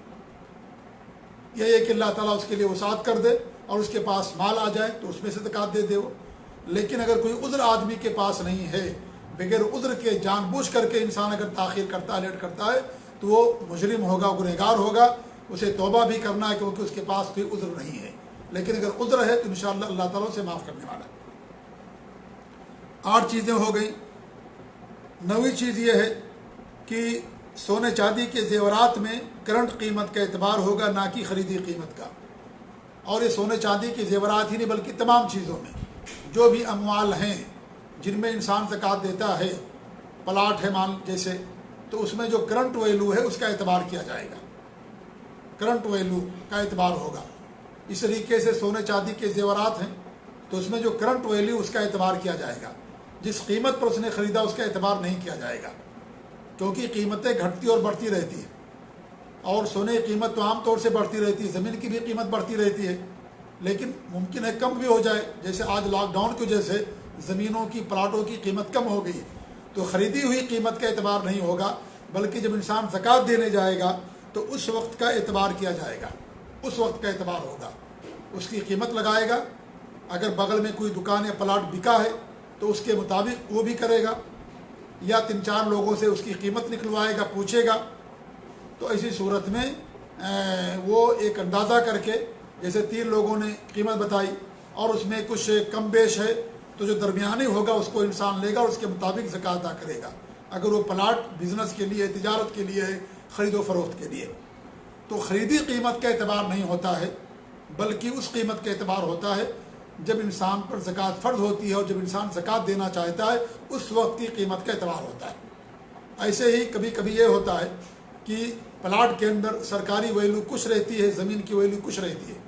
یہ ہے کہ اللہ تعالیٰ اس کے لیے وسعت کر دے اور اس کے پاس مال آ جائے تو اس میں سے زکوٰۃ دے دے وہ۔ لیکن اگر کوئی عذر آدمی کے پاس نہیں ہے، بغیر عذر کے جان بوجھ کر کے انسان اگر تاخیر کرتا ہے، لیٹ کرتا ہے، تو وہ مجرم ہوگا، گنہگار ہوگا، اسے توبہ بھی کرنا ہے کیونکہ اس کے پاس کوئی عذر نہیں ہے۔ لیکن اگر عذر ہے تو انشاءاللہ اللہ تعالیٰ اسے معاف کرنے والا ہے۔ 8 چیزیں ہو گئیں۔ 9ویں چیز یہ ہے کہ سونے چاندی کے زیورات میں کرنٹ قیمت کا اعتبار ہوگا، نہ کہ خریدی قیمت کا۔ اور یہ سونے چاندی کے زیورات ہی نہیں بلکہ تمام چیزوں میں جو بھی اموال ہیں جن میں انسان زکوٰۃ دیتا ہے، پلاٹ ہے مان جیسے، تو اس میں جو کرنٹ ویلو ہے اس کا اعتبار کیا جائے گا، کرنٹ ویلو کا اعتبار ہوگا۔ اس طریقے سے سونے چاندی کے زیورات ہیں تو اس میں جو کرنٹ ویلو اس کا اعتبار کیا جائے گا، جس قیمت پر اس نے خریدا اس کا اعتبار نہیں کیا جائے گا، کیونکہ قیمتیں گھٹتی اور بڑھتی رہتی ہیں، اور سونے کی قیمت تو عام طور سے بڑھتی رہتی ہے، زمین کی بھی قیمت بڑھتی رہتی ہے، لیکن ممکن ہے کم بھی ہو جائے، جیسے آج لاک ڈاؤن کی وجہ سے زمینوں کی پلاٹوں کی قیمت کم ہو گئی، تو خریدی ہوئی قیمت کا اعتبار نہیں ہوگا، بلکہ جب انسان زکوٰۃ دینے جائے گا تو اس وقت کا اعتبار کیا جائے گا، اس وقت کا اعتبار ہوگا، اس کی قیمت لگائے گا۔ اگر بغل میں کوئی دکان یا پلاٹ بکا ہے تو اس کے مطابق وہ بھی کرے گا، یا 3-4 لوگوں سے اس کی قیمت نکلوائے گا، پوچھے گا، تو ایسی صورت میں وہ ایک اندازہ کر کے، جیسے 3 لوگوں نے قیمت بتائی اور اس میں کچھ کم بیش ہے تو جو درمیانی ہوگا اس کو انسان لے گا اور اس کے مطابق زکوٰۃ ادا کرے گا، اگر وہ پلاٹ بزنس کے لیے، تجارت کے لیے ہے، خرید و فروخت کے لیے۔ تو خریدی قیمت کا اعتبار نہیں ہوتا ہے، بلکہ اس قیمت کا اعتبار ہوتا ہے جب انسان پر زکوٰۃ فرض ہوتی ہے اور جب انسان زکوٰۃ دینا چاہتا ہے اس وقت کی قیمت کا اعتبار ہوتا ہے۔ ایسے ہی کبھی کبھی یہ ہوتا ہے کہ پلاٹ کے اندر سرکاری ویلو کچھ رہتی ہے، زمین کی ویلو کچھ رہتی ہے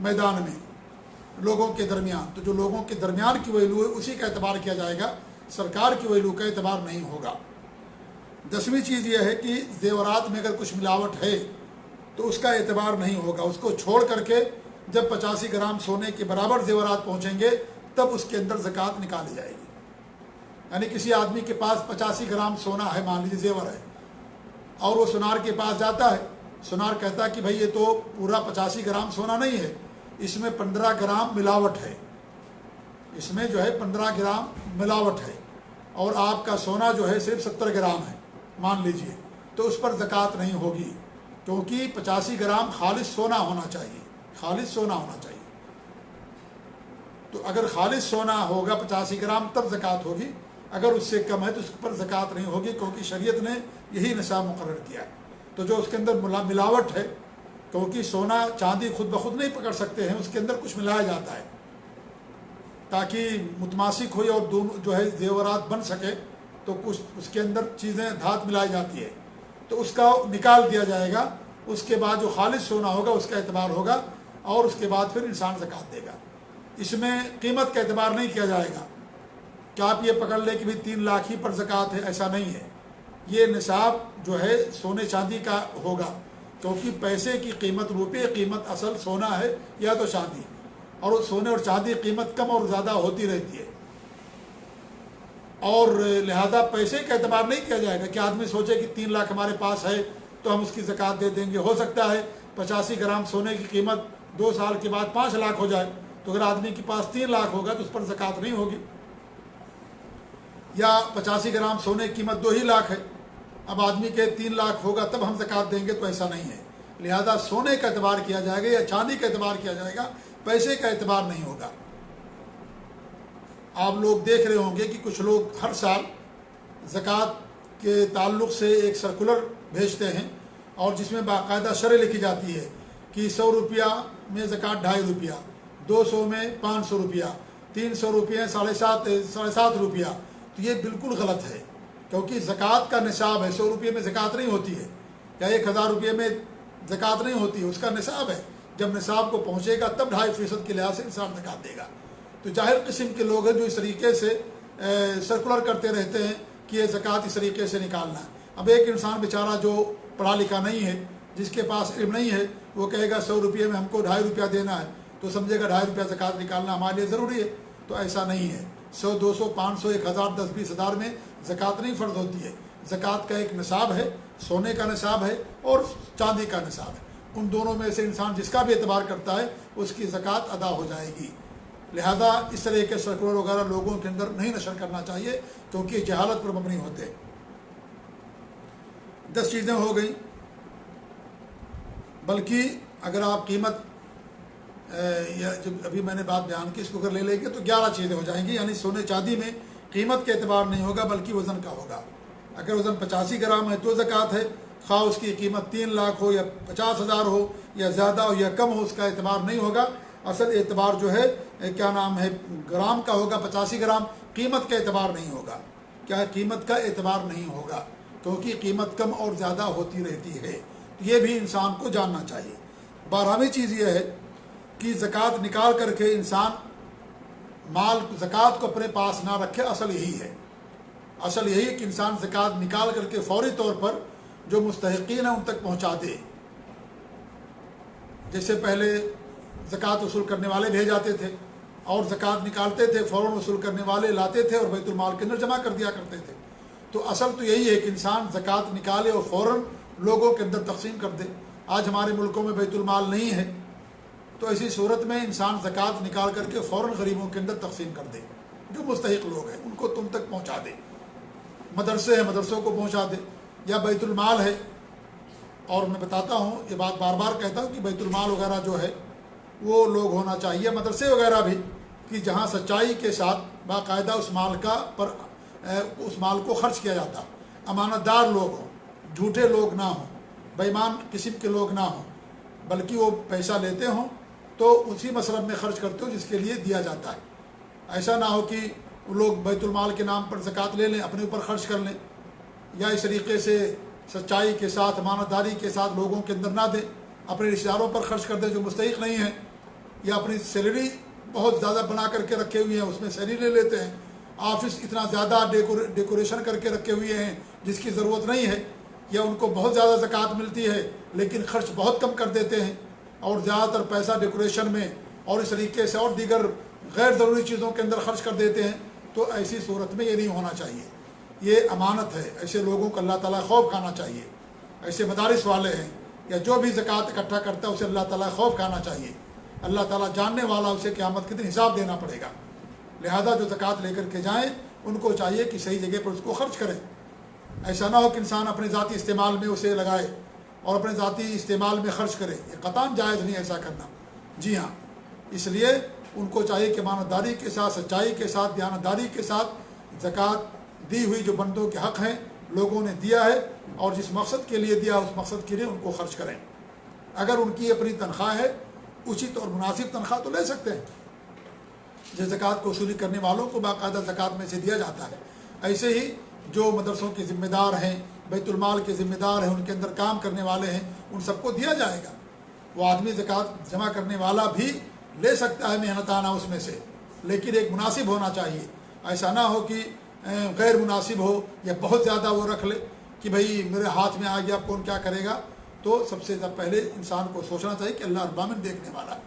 میدان میں لوگوں کے درمیان، تو جو لوگوں کے درمیان کی ویلو ہے اسی کا اعتبار کیا جائے گا، سرکار کی ویلو کا اعتبار نہیں ہوگا۔ 10ویں چیز یہ ہے کہ زیورات میں اگر کچھ ملاوٹ ہے تو اس کا اعتبار نہیں ہوگا، اس کو چھوڑ کر کے جب 85 گرام سونے کے برابر زیورات پہنچیں گے تب اس کے اندر زکوٰۃ نکالی جائے گی۔ یعنی کسی آدمی کے پاس 85 گرام سونا ہے، مان لیجیے زیور ہے، اور وہ سونار کے پاس جاتا ہے سونار کہتا ہے کہ بھائی یہ تو پورا 85 گرام سونا نہیں ہے، اس میں 15 گرام ملاوٹ ہے، اس میں جو ہے 15 گرام ملاوٹ ہے، اور آپ کا سونا جو ہے صرف 70 گرام ہے مان لیجئے، تو اس پر زکوٰۃ نہیں ہوگی، کیونکہ 85 گرام خالص سونا ہونا چاہیے، خالص سونا ہونا چاہیے۔ تو اگر خالص سونا ہوگا 85 گرام تب زکوٰۃ ہوگی، اگر اس سے کم ہے تو اس پر زکوٰۃ نہیں ہوگی، کیونکہ شریعت نے یہی نصاب مقرر کیا ہے۔ تو جو اس کے اندر ملاوٹ ہے، کیونکہ سونا چاندی خود بخود نہیں پکڑ سکتے ہیں، اس کے اندر کچھ ملایا جاتا ہے تاکہ متماسک ہو اور دونوں جو ہے زیورات بن سکے، تو کچھ اس کے اندر چیزیں دھات ملائی جاتی ہے، تو اس کا نکال دیا جائے گا، اس کے بعد جو خالص سونا ہوگا اس کا اعتبار ہوگا، اور اس کے بعد پھر انسان زکوٰۃ دے گا۔ اس میں قیمت کا اعتبار نہیں کیا جائے گا کہ آپ یہ پکڑ لیں کہ بھی 3 لاکھ ہی پر زکوٰۃ ہے، ایسا نہیں ہے۔ یہ نصاب جو ہے سونے چاندی کا ہوگا، کیونکہ پیسے کی قیمت، روپے قیمت اصل سونا ہے یا تو چاندی، اور سونے اور چاندی قیمت کم اور زیادہ ہوتی رہتی ہے، اور لہذا پیسے کا اعتبار نہیں کیا جائے گا کہ آدمی سوچے کہ 3 لاکھ ہمارے پاس ہے تو ہم اس کی زکوٰۃ دے دیں گے۔ ہو سکتا ہے 85 گرام سونے کی قیمت 2 سال کے بعد 5 لاکھ ہو جائے، تو اگر آدمی کے پاس 3 لاکھ ہوگا تو اس پر زکوٰۃ نہیں ہوگی، یا 85 گرام سونے کی قیمت 2 ہی لاکھ ہے، اب آدمی کے 3 لاکھ ہوگا تب ہم زکوٰۃ دیں گے، تو ایسا نہیں ہے۔ لہذا سونے کا اعتبار کیا جائے گا یا چاندی کا اعتبار کیا جائے گا، پیسے کا اعتبار نہیں ہوگا۔ آپ لوگ دیکھ رہے ہوں گے کہ کچھ لوگ ہر سال زکوٰۃ کے تعلق سے ایک سرکولر بھیجتے ہیں، اور جس میں باقاعدہ شرح لکھی جاتی ہے کہ 100 روپیہ میں زکوٰۃ 2.5 روپیہ، 200 میں 500 روپیہ، 300 روپیہ 7.5 روپیہ۔ تو یہ بالکل غلط ہے، کیونکہ زکوٰۃ کا نصاب ہے، 100 روپیے میں زکوٰۃ نہیں ہوتی ہے، یا 1000 روپیے میں زکوٰۃ نہیں ہوتی ہے، اس کا نصاب ہے۔ جب نصاب کو پہنچے گا تب 2.5% کے لحاظ سے انسان زکوٰۃ دے گا۔ تو ظاہر قسم کے لوگ ہیں جو اس طریقے سے سرکولر کرتے رہتے ہیں کہ یہ زکوٰۃ اس طریقے سے نکالنا ہے۔ اب ایک انسان بیچارہ جو پڑھا لکھا نہیں ہے، جس کے پاس علم نہیں ہے، وہ کہے گا 100 روپیے میں ہم کو 2.5 روپیہ دینا ہے، تو سمجھے گا 2.5 روپیہ زکوٰۃ نکالنا ہمارے لیے ضروری ہے، تو ایسا نہیں ہے۔ 100 200 500 1000 10 20 ہزار میں زکوٰۃ نہیں فرض ہوتی ہے۔ زکوٰۃ کا ایک نصاب ہے، سونے کا نصاب ہے اور چاندی کا نصاب ہے، ان دونوں میں سے انسان جس کا بھی اعتبار کرتا ہے اس کی زکوٰۃ ادا ہو جائے گی۔ لہذا اس طرح کے سرکولر وغیرہ لوگوں کے اندر نہیں نشر کرنا چاہیے، کیونکہ جہالت پر مبنی ہوتے ہیں۔ 10 چیزیں ہو گئیں، بلکہ اگر آپ قیمت یا جب ابھی میں نے بات بیان کی اس کو اگر لے لیں گے تو 11 چیزیں ہو جائیں گی، یعنی سونے چاندی میں قیمت کے اعتبار نہیں ہوگا بلکہ وزن کا ہوگا۔ اگر وزن 85 گرام ہے تو زکوٰۃ ہے، خواہ اس کی قیمت 3 لاکھ ہو یا 50,000 ہو یا زیادہ ہو یا کم ہو، اس کا اعتبار نہیں ہوگا۔ اصل اعتبار جو ہے کیا نام ہے گرام کا ہوگا، 85 گرام، قیمت کا اعتبار نہیں ہوگا۔ کیا قیمت کا اعتبار نہیں ہوگا، کیونکہ قیمت کم اور زیادہ ہوتی رہتی ہے، یہ بھی انسان کو جاننا چاہیے۔ 12ویں چیز یہ ہے کہ زکوٰۃ نکال کر کے انسان مال زکوٰۃ کو اپنے پاس نہ رکھے، اصل یہی ہے۔ اصل یہی ہے کہ انسان زکوٰۃ نکال کر کے فوری طور پر جو مستحقین ہیں ان تک پہنچا دے۔ جیسے پہلے زکوٰۃ وصول کرنے والے بھیج جاتے تھے، اور زکوٰۃ نکالتے تھے، فوراً وصول کرنے والے لاتے تھے اور بیت المال کے اندر جمع کر دیا کرتے تھے۔ تو اصل تو یہی ہے کہ انسان زکوٰۃ نکالے اور فوراً لوگوں کے اندر تقسیم کر دے۔ آج ہمارے ملکوں میں بیت المال نہیں ہے، تو ایسی صورت میں انسان زکوٰۃ نکال کر کے فوراً غریبوں کے اندر تقسیم کر دے، جو مستحق لوگ ہیں ان کو تم تک پہنچا دے۔ مدرسے ہیں، مدرسوں کو پہنچا دے، یا بیت المال ہے۔ اور میں بتاتا ہوں، یہ بات بار بار کہتا ہوں کہ بیت المال وغیرہ جو ہے وہ لوگ ہونا چاہیے، مدرسے وغیرہ بھی، کہ جہاں سچائی کے ساتھ باقاعدہ اس مال کو خرچ کیا جاتا، امانت دار لوگ ہوں، جھوٹے لوگ نہ ہوں، بے ایمان قسم کے لوگ نہ ہوں، بلکہ وہ پیسہ لیتے ہوں تو اسی مصرف میں خرچ کرتے ہو جس کے لیے دیا جاتا ہے۔ ایسا نہ ہو کہ وہ لوگ بیت المال کے نام پر زکوٰۃ لے لیں، اپنے اوپر خرچ کر لیں، یا اس طریقے سے سچائی کے ساتھ امانت داری کے ساتھ لوگوں کے اندر نہ دیں، اپنے رشتہ داروں پر خرچ کر دیں جو مستحق نہیں ہیں، یا اپنی سیلری بہت زیادہ بنا کر کے رکھے ہوئے ہیں، اس میں سیلری لے لیتے ہیں، آفس اتنا زیادہ ڈیکوریشن کر کے رکھے ہوئے ہیں جس کی ضرورت نہیں ہے، یا ان کو بہت زیادہ زکوٰۃ ملتی ہے لیکن خرچ بہت کم کر دیتے ہیں، اور زیادہ تر پیسہ ڈیکوریشن میں اور اس طریقے سے اور دیگر غیر ضروری چیزوں کے اندر خرچ کر دیتے ہیں۔ تو ایسی صورت میں یہ نہیں ہونا چاہیے، یہ امانت ہے، ایسے لوگوں کو اللہ تعالیٰ خوف کھانا چاہیے۔ ایسے مدارس والے ہیں یا جو بھی زکوٰۃ اکٹھا کرتا ہے اسے اللہ تعالیٰ خوف کھانا چاہیے. اللہ تعالیٰ جاننے والا اسے قیامت کے دن حساب دینا پڑے گا. لہذا جو زکوٰۃ لے کر کے جائیں ان کو چاہیے کہ صحیح جگہ پر اس کو خرچ کریں. ایسا نہ ہو کہ انسان اپنے ذاتی استعمال میں اسے لگائے اور اپنے ذاتی استعمال میں خرچ کرے. یہ قطعاً جائز نہیں ایسا کرنا. جی ہاں، اس لیے ان کو چاہیے کہ امانتداری کے ساتھ، سچائی کے ساتھ، دیانتداری کے ساتھ زکوٰۃ دی ہوئی جو بندوں کے حق ہیں لوگوں نے دیا ہے اور جس مقصد کے لیے دیا اس مقصد کے لیے ان کو خرچ کریں. اگر ان کی اپنی تنخواہ ہے اچت اور مناسب تنخواہ تو لے سکتے ہیں. جس زکوٰۃ کو وصولی کرنے والوں کو باقاعدہ زکوٰۃ میں سے دیا جاتا ہے. ایسے ہی جو مدرسوں کے ذمہ دار ہیں، بیت المال کے ذمہ دار ہیں، ان کے اندر کام کرنے والے ہیں، ان سب کو دیا جائے گا. وہ آدمی زکوٰۃ جمع کرنے والا بھی لے سکتا ہے محنتانہ اس میں سے، لیکن ایک مناسب ہونا چاہیے. ایسا نہ ہو کہ غیر مناسب ہو یا بہت زیادہ وہ رکھ لے کہ بھئی میرے ہاتھ میں آ گیا اب کون کیا کرے گا. تو سب سے پہلے انسان کو سوچنا چاہیے کہ اللہ رب العالمین دیکھنے والا ہے،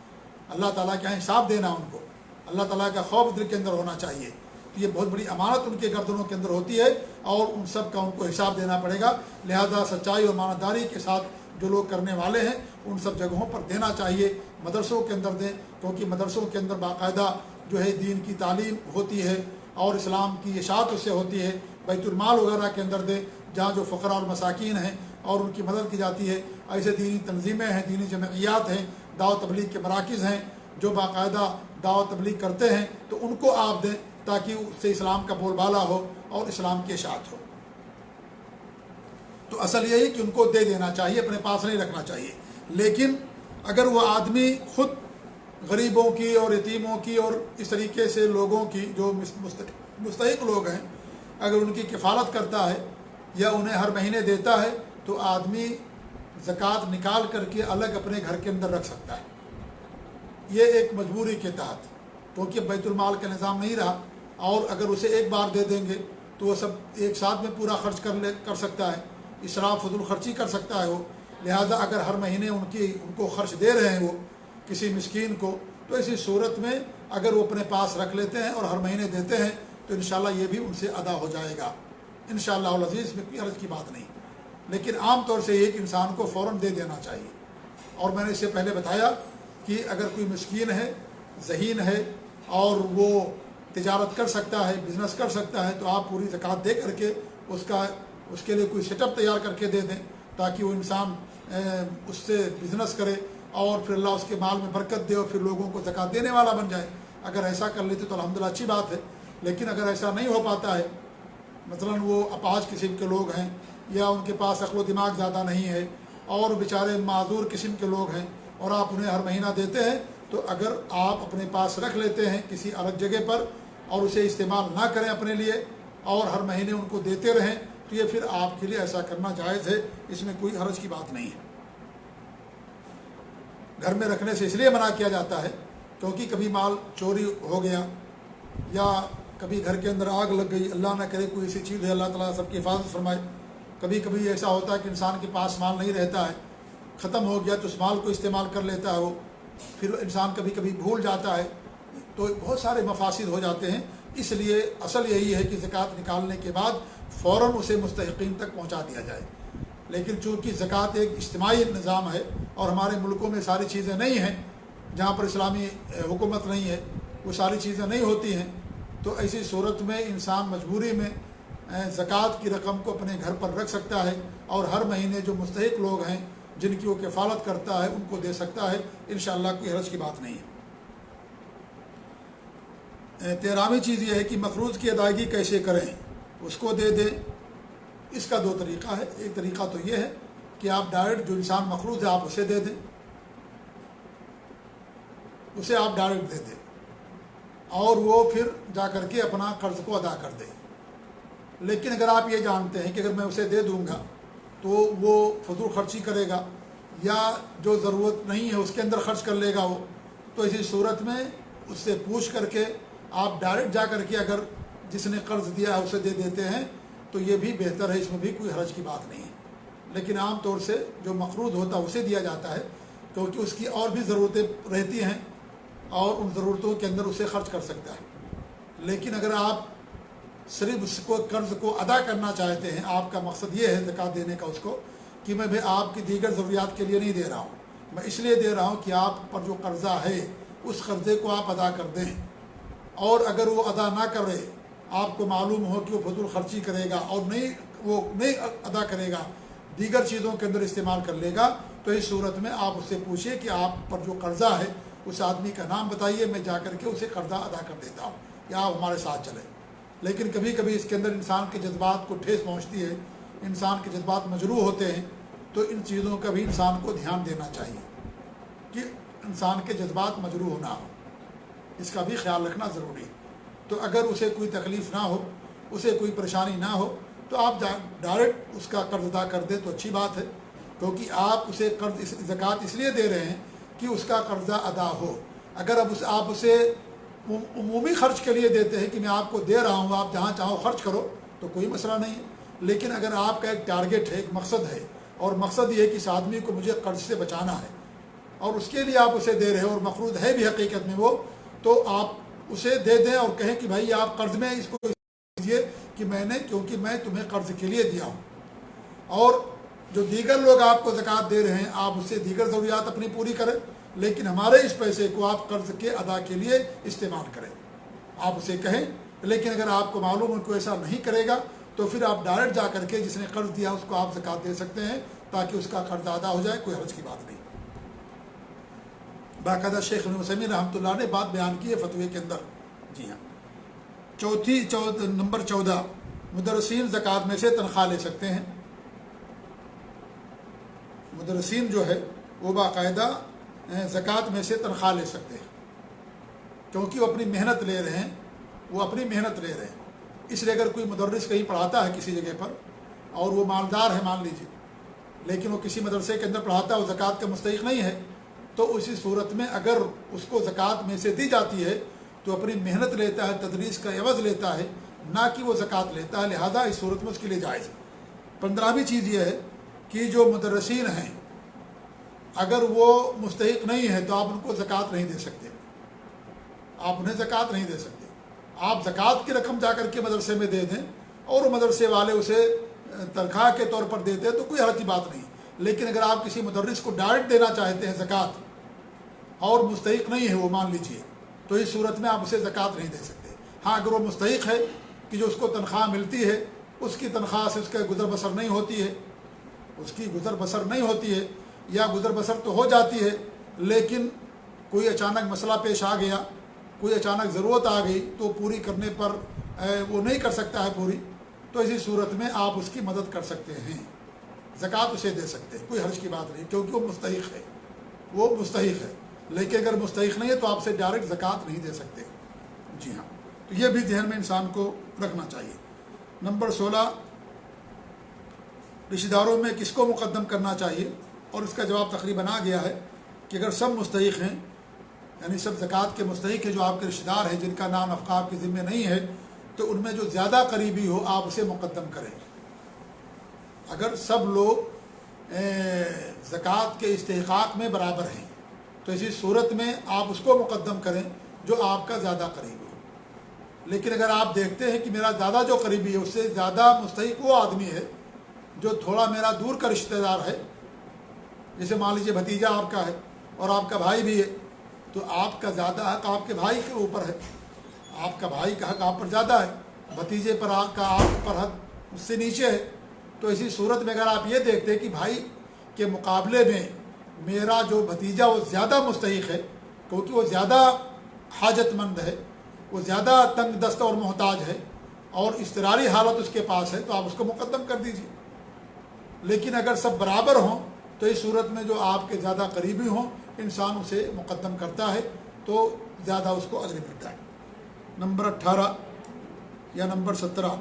اللہ تعالیٰ کا حساب دینا ان کو، اللہ تعالیٰ کا خوف دل کے اندر ہونا چاہیے. تو یہ بہت بڑی امانت ان کے گردنوں کے اندر ہوتی ہے اور ان سب کا ان کو حساب دینا پڑے گا. لہذا سچائی اور امانتداری کے ساتھ جو لوگ کرنے والے ہیں ان سب جگہوں پر دینا چاہیے. مدرسوں کے اندر دیں، کیونکہ مدرسوں کے اندر باقاعدہ جو ہے دین کی تعلیم ہوتی ہے اور اسلام کی اشاعت اس سے ہوتی ہے. بیت المال وغیرہ کے اندر دیں جہاں جو فقراء اور مساکین ہیں اور ان کی مدد کی جاتی ہے. ایسے دینی تنظیمیں ہیں، دینی جمعیات ہیں، دعوت تبلیغ کے مراکز ہیں جو باقاعدہ دعوت تبلیغ کرتے ہیں، تو ان کو آپ دیں تاکہ اس سے اسلام کا بول بالا ہو اور اسلام کی اشاعت ہو. تو اصل یہی کہ ان کو دے دینا چاہیے، اپنے پاس نہیں رکھنا چاہیے. لیکن اگر وہ آدمی خود غریبوں کی اور یتیموں کی اور اس طریقے سے لوگوں کی جو مستحق لوگ ہیں اگر ان کی کفالت کرتا ہے یا انہیں ہر مہینے دیتا ہے تو آدمی زکوٰۃ نکال کر کے الگ اپنے گھر کے اندر رکھ سکتا ہے. یہ ایک مجبوری کے تحت، کیونکہ بیت المال کا نظام نہیں رہا اور اگر اسے ایک بار دے دیں گے تو وہ سب ایک ساتھ میں پورا خرچ کر سکتا ہے، اسراف فضول خرچی کر سکتا ہے وہ. لہذا اگر ہر مہینے ان کو خرچ دے رہے ہیں وہ کسی مسکین کو، تو ایسی صورت میں اگر وہ اپنے پاس رکھ لیتے ہیں اور ہر مہینے دیتے ہیں تو انشاءاللہ یہ بھی ان سے ادا ہو جائے گا انشاءاللہ العزیز. میں کوئی عرض کی بات نہیں، لیکن عام طور سے ایک انسان کو فوراً دے دینا چاہیے. اور میں نے اس سے پہلے بتایا کہ اگر کوئی مسکین ہے، ذہین ہے اور وہ تجارت کر سکتا ہے، بزنس کر سکتا ہے، تو آپ پوری زکوٰۃ دے کر کے اس کے لیے کوئی سیٹ اپ تیار کر کے دے دیں تاکہ وہ انسان اس سے بزنس کرے اور پھر اللہ اس کے مال میں برکت دے اور پھر لوگوں کو زکوٰۃ دینے والا بن جائے. اگر ایسا کر لیتے تو الحمدللہ اچھی بات ہے. لیکن اگر ایسا نہیں ہو پاتا ہے، مثلاً وہ اپاہج قسم کے لوگ ہیں یا ان کے پاس عقل و دماغ زیادہ نہیں ہے اور بیچارے معذور قسم کے لوگ ہیں اور آپ انہیں ہر مہینہ دیتے ہیں، تو اگر آپ اپنے پاس رکھ لیتے ہیں کسی الگ جگہ پر اور اسے استعمال نہ کریں اپنے لیے اور ہر مہینے ان کو دیتے رہیں تو یہ پھر آپ کے لیے ایسا کرنا جائز ہے، اس میں کوئی حرج کی بات نہیں ہے. گھر میں رکھنے سے اس لیے منع کیا جاتا ہے کیونکہ کبھی مال چوری ہو گیا یا کبھی گھر کے اندر آگ لگ گئی، اللہ نہ کرے کوئی ایسی چیز ہے، اللہ تعالیٰ سب کی حفاظت فرمائے. کبھی ایسا ہوتا ہے کہ انسان کے پاس مال نہیں رہتا ہے، ختم ہو گیا تو اس مال کو استعمال کر لیتا ہے وہ، پھر انسان کبھی بھول جاتا ہے، تو بہت سارے مفاسد ہو جاتے ہیں. اس لیے اصل یہی ہے کہ زکوٰۃ نکالنے کے بعد فوراً اسے مستحقین تک پہنچا دیا جائے. لیکن چونکہ زکوٰۃ ایک اجتماعی نظام ہے اور ہمارے ملکوں میں ساری چیزیں نہیں ہیں، جہاں پر اسلامی حکومت نہیں ہے وہ ساری چیزیں نہیں ہوتی ہیں، تو ایسی صورت میں انسان مجبوری میں زکوٰۃ کی رقم کو اپنے گھر پر رکھ سکتا ہے اور ہر مہینے جو مستحق لوگ ہیں جن کی وہ کفالت کرتا ہے ان کو دے سکتا ہے. انشاءاللہ کوئی حرج کی بات نہیں ہے. 13ویں چیز یہ ہے کہ مقروض کی ادائیگی کیسے کریں، اس کو دے دیں. اس کا 2 طریقہ ہے. ایک طریقہ تو یہ ہے کہ آپ ڈائریکٹ جو انسان مقروض ہے آپ اسے دے دیں، اسے آپ ڈائریکٹ دے دیں اور وہ پھر جا کر کے اپنا قرض کو ادا کر دیں. لیکن اگر آپ یہ جانتے ہیں کہ اگر میں اسے دے دوں گا تو وہ فضول خرچی کرے گا یا جو ضرورت نہیں ہے اس کے اندر خرچ کر لے گا وہ، تو اسی صورت میں اس سے پوچھ کر کے آپ ڈائریکٹ جا کر کے اگر جس نے قرض دیا ہے اسے دے دیتے ہیں تو یہ بھی بہتر ہے، اس میں بھی کوئی حرج کی بات نہیں ہے. لیکن عام طور سے جو مقروض ہوتا ہے اسے دیا جاتا ہے کیونکہ اس کی اور بھی ضرورتیں رہتی ہیں اور ان ضرورتوں کے اندر اسے خرچ کر سکتا ہے. لیکن اگر آپ صرف اس کو قرض کو ادا کرنا چاہتے ہیں، آپ کا مقصد یہ ہے زکوٰۃ دینے کا اس کو، کہ میں آپ کی دیگر ضروریات کے لیے نہیں دے رہا ہوں، میں اس لیے دے رہا ہوں کہ آپ پر جو قرضہ ہے اس قرضے کو آپ ادا کر دیں، اور اگر وہ ادا نہ کرے، آپ کو معلوم ہو کہ وہ فضول خرچی کرے گا اور وہ نہیں ادا کرے گا، دیگر چیزوں کے اندر استعمال کر لے گا، تو اس صورت میں آپ اس سے پوچھیے کہ آپ پر جو قرضہ ہے اس آدمی کا نام بتائیے، میں جا کر کے اسے قرضہ ادا کر دیتا ہوں، یا آپ ہمارے ساتھ چلیں۔ لیکن کبھی کبھی اس کے اندر انسان کے جذبات کو ٹھیس پہنچتی ہے، انسان کے جذبات مجروح ہوتے ہیں، تو ان چیزوں کا بھی انسان کو دھیان دینا چاہیے کہ انسان کے جذبات مجروح نہ ہو، اس کا بھی خیال رکھنا ضروری ہے۔ تو اگر اسے کوئی تکلیف نہ ہو، اسے کوئی پریشانی نہ ہو، تو آپ ڈائریکٹ اس کا قرض ادا کر دیں تو اچھی بات ہے، کیونکہ آپ اسے قرض زکوٰۃ اس لیے دے رہے ہیں کہ اس کا قرضہ ادا ہو۔ اگر آپ اسے عمومی خرچ کے لیے دیتے ہیں کہ میں آپ کو دے رہا ہوں، آپ جہاں چاہو خرچ کرو، تو کوئی مسئلہ نہیں ہے۔ لیکن اگر آپ کا ایک ٹارگیٹ ہے، ایک مقصد ہے، اور مقصد یہ ہے کہ اس آدمی کو مجھے قرض سے بچانا ہے، اور اس کے لیے آپ اسے دے رہے ہیں، اور مقروض ہے بھی حقیقت میں وہ، تو آپ اسے دے دیں اور کہیں کہ بھائی آپ قرض میں اس کو دیجیے کہ کیونکہ میں تمہیں قرض کے لیے دیا ہوں، اور جو دیگر لوگ آپ کو زکوٰۃ دے رہے ہیں آپ اس سے دیگر ضروریات اپنی پوری کریں، لیکن ہمارے اس پیسے کو آپ قرض کے ادا کے لیے استعمال کریں، آپ اسے کہیں۔ لیکن اگر آپ کو معلوم ان کو ایسا نہیں کرے گا تو پھر آپ ڈائریکٹ جا کر کے جس نے قرض دیا اس کو آپ زکوٰۃ دے سکتے ہیں، تاکہ اس کا قرض ادا ہو جائے، کوئی حرج کی بات نہیں۔ باقاعدہ شیخ ابن عثیمین رحمۃ اللہ نے بات بیان کی ہے فتوے کے اندر۔ جی ہاں، نمبر 14، مدرسین زکوٰۃ میں سے تنخواہ لے سکتے ہیں۔ مدرسین جو ہے وہ باقاعدہ زکوٰۃ میں سے تنخواہ لے سکتے ہیں، کیونکہ وہ اپنی محنت لے رہے ہیں، اس لیے اگر کوئی مدرس کہیں پڑھاتا ہے کسی جگہ پر اور وہ مالدار ہے مان لیجیے، لیکن وہ کسی مدرسے کے اندر پڑھاتا ہے، وہ زکوٰۃ کا مستحق نہیں ہے، تو اسی صورت میں اگر اس کو زکوٰۃ میں سے دی جاتی ہے تو اپنی محنت لیتا ہے، تدریس کا عوض لیتا ہے، نہ کہ وہ زکوٰۃ لیتا ہے، لہذا اس صورت میں اس کے لیے جائز ہے۔ 15ویں چیز یہ ہے کہ جو مدرسین ہیں اگر وہ مستحق نہیں ہے تو آپ ان کو زکوٰۃ نہیں دے سکتے، آپ انہیں زکوٰۃ نہیں دے سکتے۔ آپ زکوٰۃ کی رقم جا کر کے مدرسے میں دے دیں اور مدرسے والے اسے تنخواہ کے طور پر دیتے ہیں تو کوئی حرج کی بات نہیں، لیکن اگر آپ کسی مدرس کو ڈائریکٹ دینا چاہتے ہیں زکوٰۃ اور مستحق نہیں ہے وہ مان لیجیے، تو اس صورت میں آپ اسے زکوٰۃ نہیں دے سکتے۔ ہاں اگر وہ مستحق ہے کہ جو اس کو تنخواہ ملتی ہے اس کی تنخواہ سے اس کا گزر بسر نہیں ہوتی ہے، یا گزر بسر تو ہو جاتی ہے لیکن کوئی اچانک مسئلہ پیش آ گیا، کوئی اچانک ضرورت آ گئی تو پوری کرنے پر وہ نہیں کر سکتا ہے پوری، تو اسی صورت میں آپ اس کی مدد کر سکتے ہیں، زکوٰۃ اسے دے سکتے ہیں، کوئی حرج کی بات نہیں، کیونکہ وہ مستحق ہے۔ لیکن اگر مستحق نہیں ہے تو آپ سے ڈائریکٹ زکوٰۃ نہیں دے سکتے۔ جی ہاں، تو یہ بھی ذہن میں انسان کو رکھنا چاہیے۔ نمبر 16، رشتہ داروں میں کس کو مقدم کرنا چاہیے، اور اس کا جواب تقریباً آ گیا ہے کہ اگر سب مستحق ہیں، یعنی سب زکوٰۃ کے مستحق ہیں جو آپ کے رشتہ دار ہیں جن کا نام نفقہ آپ کے ذمہ نہیں ہے، تو ان میں جو زیادہ قریبی ہو آپ اسے مقدم کریں۔ اگر سب لوگ زکوٰۃ کے استحقاق میں برابر ہیں تو اسی صورت میں آپ اس کو مقدم کریں جو آپ کا زیادہ قریب ہو۔ لیکن اگر آپ دیکھتے ہیں کہ میرا زیادہ جو قریبی ہے اس سے زیادہ مستحق وہ آدمی ہے جو تھوڑا میرا دور کا رشتہ دار ہے، جیسے مان لیجیے بھتیجا آپ کا ہے اور آپ کا بھائی بھی ہے، تو آپ کا زیادہ حق آپ کے بھائی کے اوپر ہے، آپ کا بھائی کا حق آپ پر زیادہ ہے، بھتیجے پر آپ پر حق اس سے نیچے ہے۔ تو اسی صورت میں اگر آپ یہ دیکھتے ہیں کہ بھائی کے مقابلے میں میرا جو بھتیجا وہ زیادہ مستحق ہے کیونکہ وہ زیادہ حاجت مند ہے، وہ زیادہ تنگ دست اور محتاج ہے اور اضطراری حالت اس کے پاس ہے، تو آپ اس کو مقدم کر دیجیے۔ لیکن اگر سب برابر ہوں تو اس صورت میں جو آپ کے زیادہ قریبی ہوں انسان اسے مقدم کرتا ہے تو زیادہ اس کو اجر ملتا ہے۔ نمبر 18 یا نمبر 17،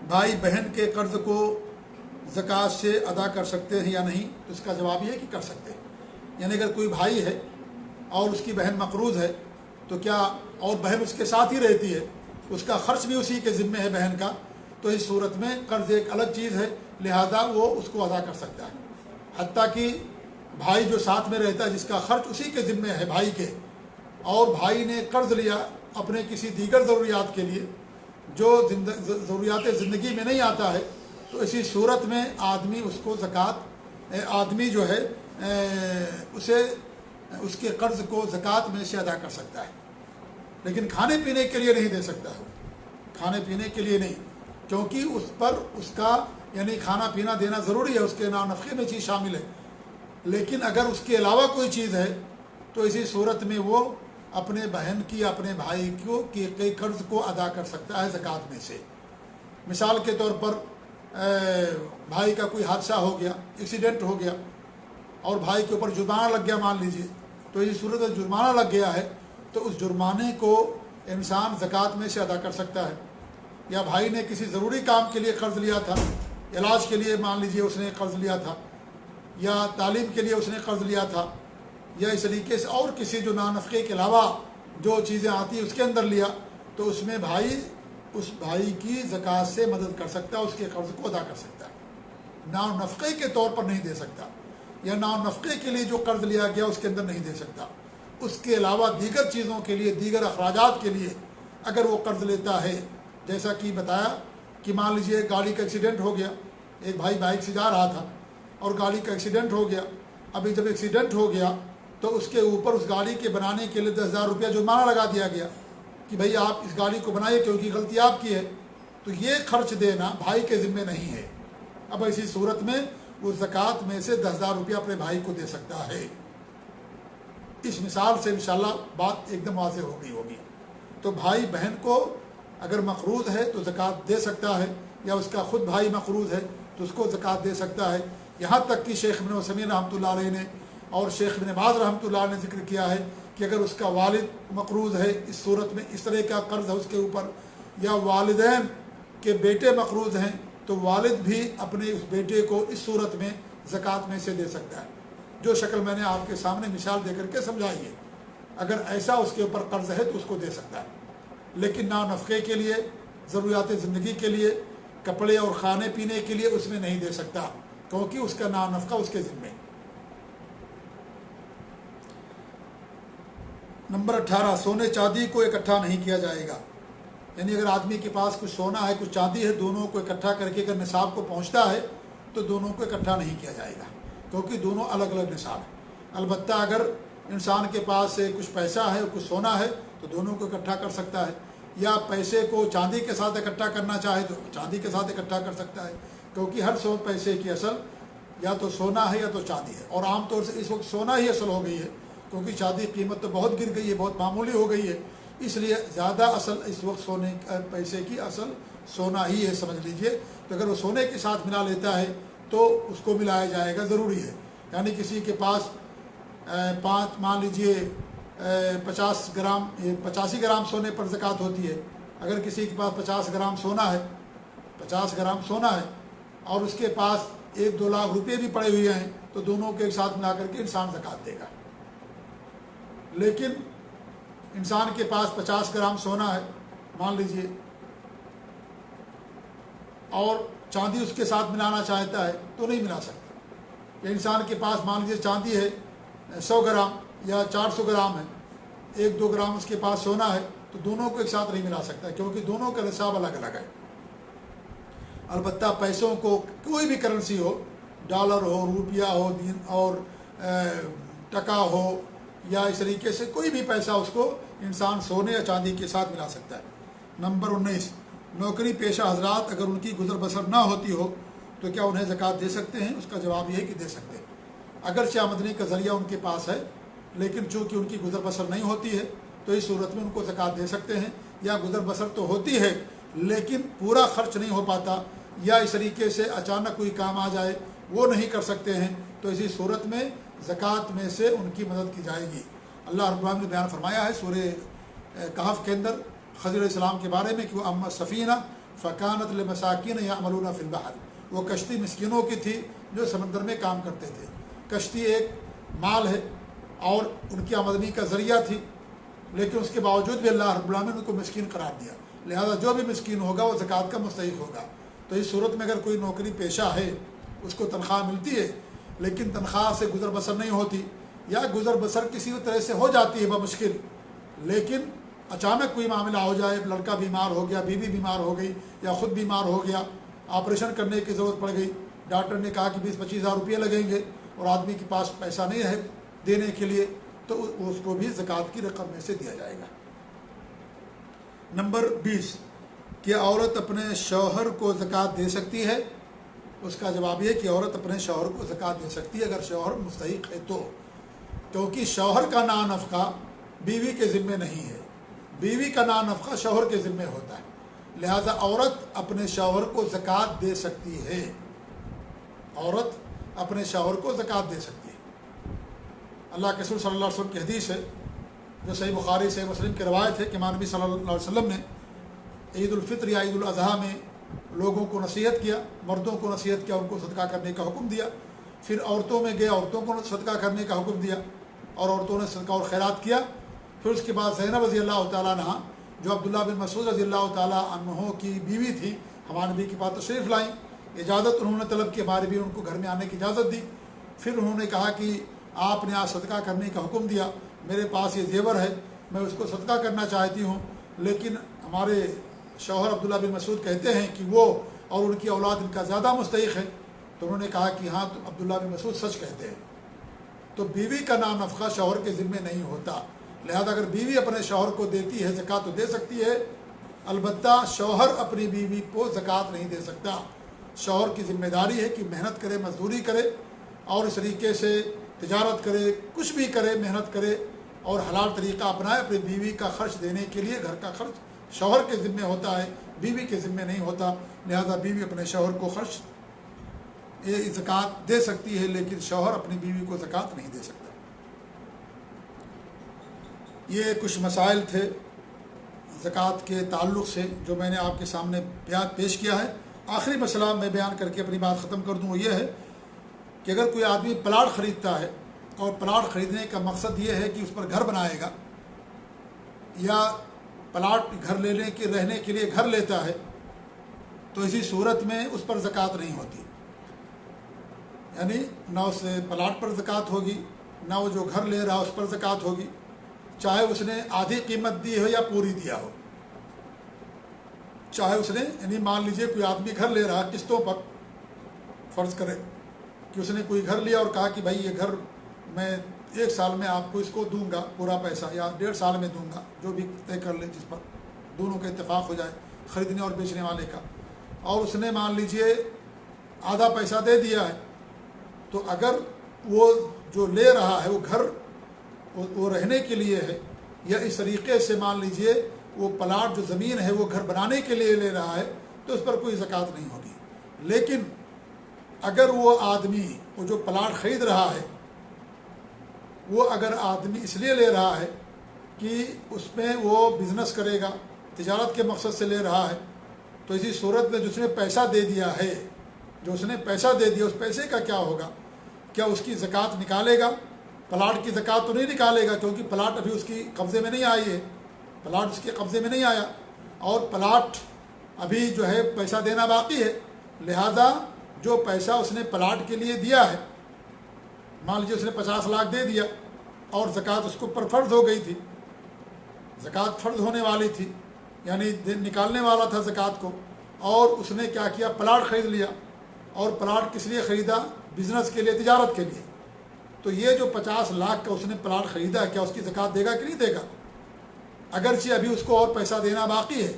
بھائی بہن کے قرض کو زکوٰۃ سے ادا کر سکتے ہیں یا نہیں، تو اس کا جواب یہ ہے کہ کر سکتے ہیں۔ یعنی اگر کوئی بھائی ہے اور اس کی بہن مقروض ہے تو کیا، اور بہن اس کے ساتھ ہی رہتی ہے، اس کا خرچ بھی اسی کے ذمے ہے بہن کا، تو اس صورت میں قرض ایک الگ چیز ہے، لہذا وہ اس کو ادا کر سکتا ہے۔ حتیٰ کہ بھائی جو ساتھ میں رہتا ہے جس کا خرچ اسی کے ذمے ہے بھائی کے، اور بھائی نے قرض لیا اپنے کسی دیگر ضروریات کے لیے جو ضروریات زندگی میں نہیں آتا ہے، تو اسی صورت میں آدمی اس کو زکوٰۃ آدمی جو ہے اسے اس کے قرض کو زکوٰۃ میں سے ادا کر سکتا ہے، لیکن کھانے پینے کے لیے نہیں دے سکتا ہے، کھانے پینے کے لیے نہیں، کیونکہ اس پر اس کا یعنی کھانا پینا دینا ضروری ہے، اس کے نفقے میں چیز شامل ہے، لیکن اگر اس کے علاوہ کوئی چیز ہے تو اسی صورت میں وہ اپنے بہن کی اپنے بھائی کو کے قرض کو ادا کر سکتا ہے زکوٰۃ میں سے۔ مثال کے طور پر بھائی کا کوئی حادثہ ہو گیا، ایکسیڈنٹ ہو گیا اور بھائی کے اوپر جرمانہ لگ گیا مان لیجئے، تو اسی صورت میں جرمانہ لگ گیا ہے تو اس جرمانے کو انسان زکوٰۃ میں سے ادا کر سکتا ہے۔ یا بھائی نے کسی ضروری کام کے لیے قرض لیا تھا، علاج کے لیے مان لیجئے اس نے قرض لیا تھا، یا تعلیم کے لیے اس نے قرض لیا تھا، یا اس طریقے سے اور کسی جو نفقے کے علاوہ جو چیزیں آتی ہیں اس کے اندر لیا، تو اس میں بھائی اس بھائی کی زکوٰۃ سے مدد کر سکتا ہے، اس کے قرض کو ادا کر سکتا ہے، نفقے کے طور پر نہیں دے سکتا، یا نفقے کے لیے جو قرض لیا گیا اس کے اندر نہیں دے سکتا، اس کے علاوہ دیگر چیزوں کے لیے دیگر اخراجات کے لیے اگر وہ قرض لیتا ہے، جیسا کہ بتایا کہ مان لیجئے گاڑی کا ایکسیڈنٹ ہو گیا، ایک بھائی بائک سے جا رہا تھا اور گاڑی کا ایکسیڈنٹ ہو گیا، ابھی جب ایکسیڈنٹ ہو گیا تو اس کے اوپر اس گاڑی کے بنانے کے لیے 10,000 روپیہ جرمانہ لگا دیا گیا کہ بھئی آپ اس گاڑی کو بنائیے کیونکہ غلطی آپ کی ہے، تو یہ خرچ دینا بھائی کے ذمہ نہیں ہے۔ اب اسی صورت میں وہ زکوٰۃ میں سے 10,000 روپیہ اپنے بھائی کو دے سکتا ہے۔ اس مثال سے انشاءاللہ بات ایک دم واضح ہو گئی ہوگی۔ تو بھائی بہن کو اگر مقروض ہے تو زکوٰۃ دے سکتا ہے، یا اس کا خود بھائی مقروض ہے تو اس کو زکوٰۃ دے سکتا ہے، یہاں تک کہ شیخ ابن عثیمین رحمۃ اللہ علیہ نے اور شیخ ابن باز رحمۃ اللہ علیہ نے ذکر کیا ہے کہ اگر اس کا والد مقروض ہے، اس صورت میں اس طرح کا قرض ہے اس کے اوپر، یا والدین کے بیٹے مقروض ہیں تو والد بھی اپنے اس بیٹے کو اس صورت میں زکوٰۃ میں سے دے سکتا ہے، جو شکل میں نے آپ کے سامنے مثال دے کر کے سمجھائی ہے۔ اگر ایسا اس کے اوپر قرض ہے تو اس کو دے سکتا ہے، لیکن نفقے کے لیے، ضروریات زندگی کے لیے، کپڑے اور کھانے پینے کے لیے اس میں نہیں دے سکتا، کیونکہ اس کا نفقہ اس کے ذمے۔ نمبر 18، سونے چاندی کو اکٹھا نہیں کیا جائے گا، یعنی اگر آدمی کے پاس کچھ سونا ہے کچھ چاندی ہے، دونوں کو اکٹھا کر کے اگر نصاب کو پہنچتا ہے تو دونوں کو اکٹھا نہیں کیا جائے گا، کیونکہ دونوں الگ الگ نصاب ہیں۔ البتہ اگر انسان کے پاس کچھ پیسہ ہے کچھ سونا ہے تو دونوں کو اکٹھا کر سکتا ہے، یا پیسے کو چاندی کے ساتھ اکٹھا کرنا چاہے تو چاندی کے ساتھ اکٹھا کر سکتا ہے، کیونکہ ہر پیسے کی اصل یا تو سونا ہے یا تو چاندی ہے، اور عام طور سے اس وقت سونا ہی اصل ہو گئی ہے، کیونکہ چاندی قیمت تو بہت گر گئی ہے، بہت معمولی ہو گئی ہے، اس لیے زیادہ اصل اس وقت سونے پیسے کی اصل سونا ہی ہے سمجھ لیجئے۔ تو اگر وہ سونے کے ساتھ ملا لیتا ہے تو اس کو ملایا جائے گا، ضروری ہے۔ یعنی کسی کے پاس 5 مان لیجئے 85 گرام سونے پر زکوٰۃ ہوتی ہے، اگر کسی کے پاس 50 گرام سونا ہے 50 گرام سونا ہے اور اس کے پاس 1-2 لاکھ روپے بھی پڑے ہوئے ہیں تو دونوں کے ایک ساتھ ملا کر کے انسان زکوٰۃ دے گا۔ لیکن انسان کے پاس 50 گرام سونا ہے مان لیجئے اور چاندی اس کے ساتھ ملانا چاہتا ہے تو نہیں ملا سکتا، یا انسان کے پاس مان لیجیے چاندی ہے 100 گرام یا 400 گرام ہے، 1-2 گرام اس کے پاس سونا ہے تو دونوں کو ایک ساتھ نہیں ملا سکتا، کیونکہ دونوں کا نصاب الگ الگ ہے۔ البتہ پیسوں کو کوئی بھی کرنسی ہو، ڈالر ہو، روپیہ ہو، دین اور ٹکا ہو، یا اس طریقے سے کوئی بھی پیسہ اس کو انسان سونے یا چاندی کے ساتھ ملا سکتا ہے۔ نمبر 19، نوکری پیشہ حضرات اگر ان کی گزر بسر نہ ہوتی ہو تو کیا انہیں زکوٰۃ دے سکتے ہیں؟ اس کا جواب یہ ہے کہ دے سکتے ہیں، اگرچہ آمدنی کا ذریعہ ان کے پاس ہے لیکن چونکہ ان کی گزر بسر نہیں ہوتی ہے تو اس صورت میں ان کو زکوٰۃ دے سکتے ہیں، یا گزر بسر تو ہوتی ہے لیکن پورا خرچ نہیں ہو پاتا، یا اس طریقے سے اچانک کوئی کام آ جائے وہ نہیں کر سکتے ہیں، تو اسی صورت میں زکوٰۃ میں سے ان کی مدد کی جائے گی۔ اللہ رب العالمین نے بیان فرمایا ہے سورہ کہف کے اندر خضر علیہ السلام کے بارے میں کہ وہ اما سفینہ فکانت لمساکین یعملون فی البحر، وہ کشتی مسکینوں کی تھی جو سمندر میں کام کرتے تھے۔ کشتی ایک مال ہے اور ان کی آمدنی کا ذریعہ تھی، لیکن اس کے باوجود بھی اللہ رب العالمین نے ان کو مسکین قرار دیا، لہذا جو بھی مسکین ہوگا وہ زکوٰۃ کا مستحق ہوگا۔ تو اس صورت میں اگر کوئی نوکری پیشہ ہے اس کو تنخواہ ملتی ہے لیکن تنخواہ سے گزر بسر نہیں ہوتی، یا گزر بسر کسی بھی طرح سے ہو جاتی ہے بمشکل، لیکن اچانک کوئی معاملہ ہو جائے، لڑکا بیمار ہو گیا، بیوی بیمار ہو گئی، یا خود بیمار ہو گیا، آپریشن کرنے کی ضرورت پڑ گئی، ڈاکٹر نے کہا کہ 20-25 ہزار روپیے لگیں گے اور آدمی کے پاس پیسہ نہیں ہے دینے کے لیے، تو اس کو بھی زکوٰۃ کی رقم میں سے دیا جائے گا۔ نمبر 20، کہ عورت اپنے شوہر کو زکوٰۃ دے سکتی ہے؟ اس کا جواب یہ کہ عورت اپنے شوہر کو زکوٰۃ دے سکتی ہے اگر شوہر مستحق ہے تو، کیونکہ شوہر کا نان نفقہ بیوی کے ذمے نہیں ہے، بیوی کا نان نفقہ شوہر کے ذمے ہوتا ہے، لہذا عورت اپنے شوہر کو زکوٰۃ دے سکتی ہے، عورت اپنے شوہر کو زکوٰۃ دے سکتی ہے۔ اللہ کے رسول صلی اللہ علیہ وسلم کی حدیث ہے جو صحیح بخاری صحیح مسلم کی روایت ہے کہ نبی صلی اللہ علیہ وسلم نے عید الفطر یا عید الاضحیٰ میں لوگوں کو نصیحت کیا، مردوں کو نصیحت کیا، ان کو صدقہ کرنے کا حکم دیا، پھر عورتوں میں گئے، عورتوں کو صدقہ کرنے کا حکم دیا اور عورتوں نے صدقہ اور خیرات کیا۔ پھر اس کے بعد زینب رضی اللہ تعالیٰ عنہ جو عبداللہ بن مسعود رضی اللہ تعالیٰ عنہ کی بیوی تھی، ہمارے نبی کے پاس تشریف لائیں، اجازت انہوں نے طلب کی، ہمارے بھی ان کو گھر میں آنے کی اجازت دی۔ پھر انہوں نے کہا کہ آپ نے آج صدقہ کرنے کا حکم دیا، میرے پاس یہ زیور ہے، میں اس کو صدقہ کرنا چاہتی ہوں، لیکن ہمارے شوہر عبداللہ بن مسعود کہتے ہیں کہ وہ اور ان کی اولاد ان کا زیادہ مستحق ہے۔ تو انہوں نے کہا کہ ہاں، تو عبداللہ بن مسعود سچ کہتے ہیں۔ تو بیوی کا نام نفقہ شوہر کے ذمے نہیں ہوتا، لہذا اگر بیوی اپنے شوہر کو دیتی ہے زکوٰۃ تو دے سکتی ہے، البتہ شوہر اپنی بیوی کو زکوٰۃ نہیں دے سکتا۔ شوہر کی ذمہ داری ہے کہ محنت کرے، مزدوری کرے اور اس طریقے سے تجارت کرے، کچھ بھی کرے، محنت کرے اور حلال طریقہ اپنائے، اپنی بیوی کا خرچ دینے کے لیے۔ گھر کا خرچ شوہر کے ذمے ہوتا ہے، بیوی کے ذمے نہیں ہوتا، لہذا بیوی اپنے شوہر کو خرچ زکوٰۃ دے سکتی ہے، لیکن شوہر اپنی بیوی کو زکوٰۃ نہیں دے سکتا۔ یہ کچھ مسائل تھے زکوٰۃ کے تعلق سے جو میں نے آپ کے سامنے پیش کیا ہے۔ آخری مسئلہ میں بیان کر کے اپنی بات ختم کر دوں، وہ یہ ہے کہ اگر کوئی آدمی پلاٹ خریدتا ہے اور پلاٹ خریدنے کا مقصد یہ ہے کہ اس پر گھر بنائے گا، یا پلاٹ گھر لینے کے رہنے کے لیے گھر لیتا ہے، تو اسی صورت میں اس پر زکوٰۃ نہیں ہوتی، یعنی نہ اس پلاٹ پر زکوٰۃ ہوگی، نہ وہ جو گھر لے رہا اس پر زکوٰۃ ہوگی، چاہے اس نے آدھی قیمت دی ہو یا پوری دیا ہو، چاہے اس نے، یعنی مان لیجئے کوئی آدمی گھر لے رہا قسطوں پر، فرض کرے کہ اس نے کوئی گھر لیا اور کہا کہ بھائی یہ گھر میں 1 سال میں آپ کو اس کو دوں گا پورا پیسہ، یا 1.5 سال میں دوں گا، جو بھی طے کر لے جس پر دونوں کا اتفاق ہو جائے، خریدنے اور بیچنے والے کا، اور اس نے مان لیجئے آدھا پیسہ دے دیا ہے، تو اگر وہ جو لے رہا ہے وہ گھر وہ رہنے کے لیے ہے، یا اس طریقے سے مان لیجئے وہ پلاٹ جو زمین ہے وہ گھر بنانے کے لیے لے رہا ہے، تو اس پر کوئی زکوٰۃ نہیں ہوگی۔ لیکن اگر وہ آدمی وہ جو پلاٹ خرید رہا ہے، وہ اگر آدمی اس لیے لے رہا ہے کہ اس میں وہ بزنس کرے گا، تجارت کے مقصد سے لے رہا ہے، تو اسی صورت میں جس نے پیسہ دے دیا ہے، جو اس نے پیسہ دے دیا، اس پیسے کا کیا ہوگا؟ کیا اس کی زکوٰۃ نکالے گا؟ پلاٹ کی زکوٰۃ تو نہیں نکالے گا، کیونکہ پلاٹ ابھی اس کی قبضے میں نہیں آئی ہے، پلاٹ اس کے قبضے میں نہیں آیا، اور پلاٹ ابھی جو ہے پیسہ دینا باقی ہے، لہذا جو پیسہ اس نے پلاٹ کے لیے دیا ہے، مان لیجیے اس نے 50 لاکھ دے دیا اور زکوٰۃ اس کو پر فرض ہو گئی تھی، زکوٰۃ فرض ہونے والی تھی، یعنی نکالنے والا تھا زکوٰۃ کو، اور اس نے کیا کیا؟ پلاٹ خرید لیا، اور پلاٹ کس لیے خریدا؟ بزنس کے لیے، تجارت کے لیے۔ تو یہ جو 50 لاکھ کا اس نے پلاٹ خریدا، کیا اس کی زکوٰۃ دے گا کہ نہیں دے گا؟ اگرچہ ابھی اس کو اور پیسہ دینا باقی ہے،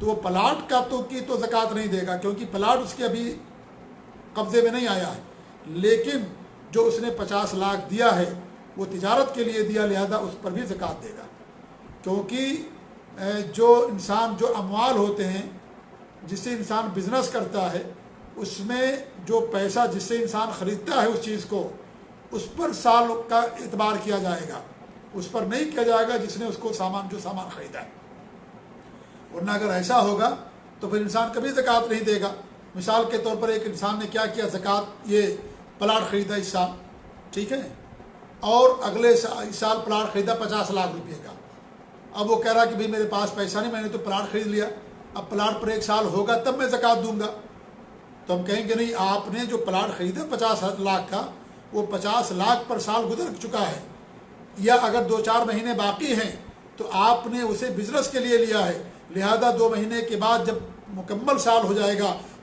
تو وہ پلاٹ کا تو زکوٰۃ نہیں دے گا، کیونکہ پلاٹ اس کے ابھی قبضے میں نہیں آیا ہے، لیکن جو اس نے 50 لاکھ دیا ہے وہ تجارت کے لیے دیا، لہذا اس پر بھی زکوٰۃ دے گا، کیونکہ جو انسان جو اموال ہوتے ہیں جس سے انسان بزنس کرتا ہے، اس میں جو پیسہ جس سے انسان خریدتا ہے اس چیز کو، اس پر سال کا اعتبار کیا جائے گا، اس پر نہیں کیا جائے گا جس نے اس کو جو سامان خریدا ہے، ورنہ اگر ایسا ہوگا تو پھر انسان کبھی زکوٰۃ نہیں دے گا۔ مثال کے طور پر ایک انسان نے کیا کیا؟ زکوٰۃ یہ پلاٹ خریدا اس سال، ٹھیک ہے، اور اگلے سال پلاٹ خریدا 50 لاکھ روپے کا، اب وہ کہہ رہا کہ بھئی میرے پاس پیسہ نہیں، میں نے تو پلاٹ خرید لیا، اب پلاٹ پر 1 سال ہوگا تب میں زکوٰۃ دوں گا، تو ہم کہیں گے نہیں، آپ نے جو پلاٹ خریدا 50 لاکھ کا، وہ 50 لاکھ پر سال گزر چکا ہے، یا اگر 2-4 مہینے باقی ہیں تو آپ نے اسے بزنس کے لیے لیا ہے، لہذا 2 مہینے کے بعد جب مکمل سال ہو جائے گا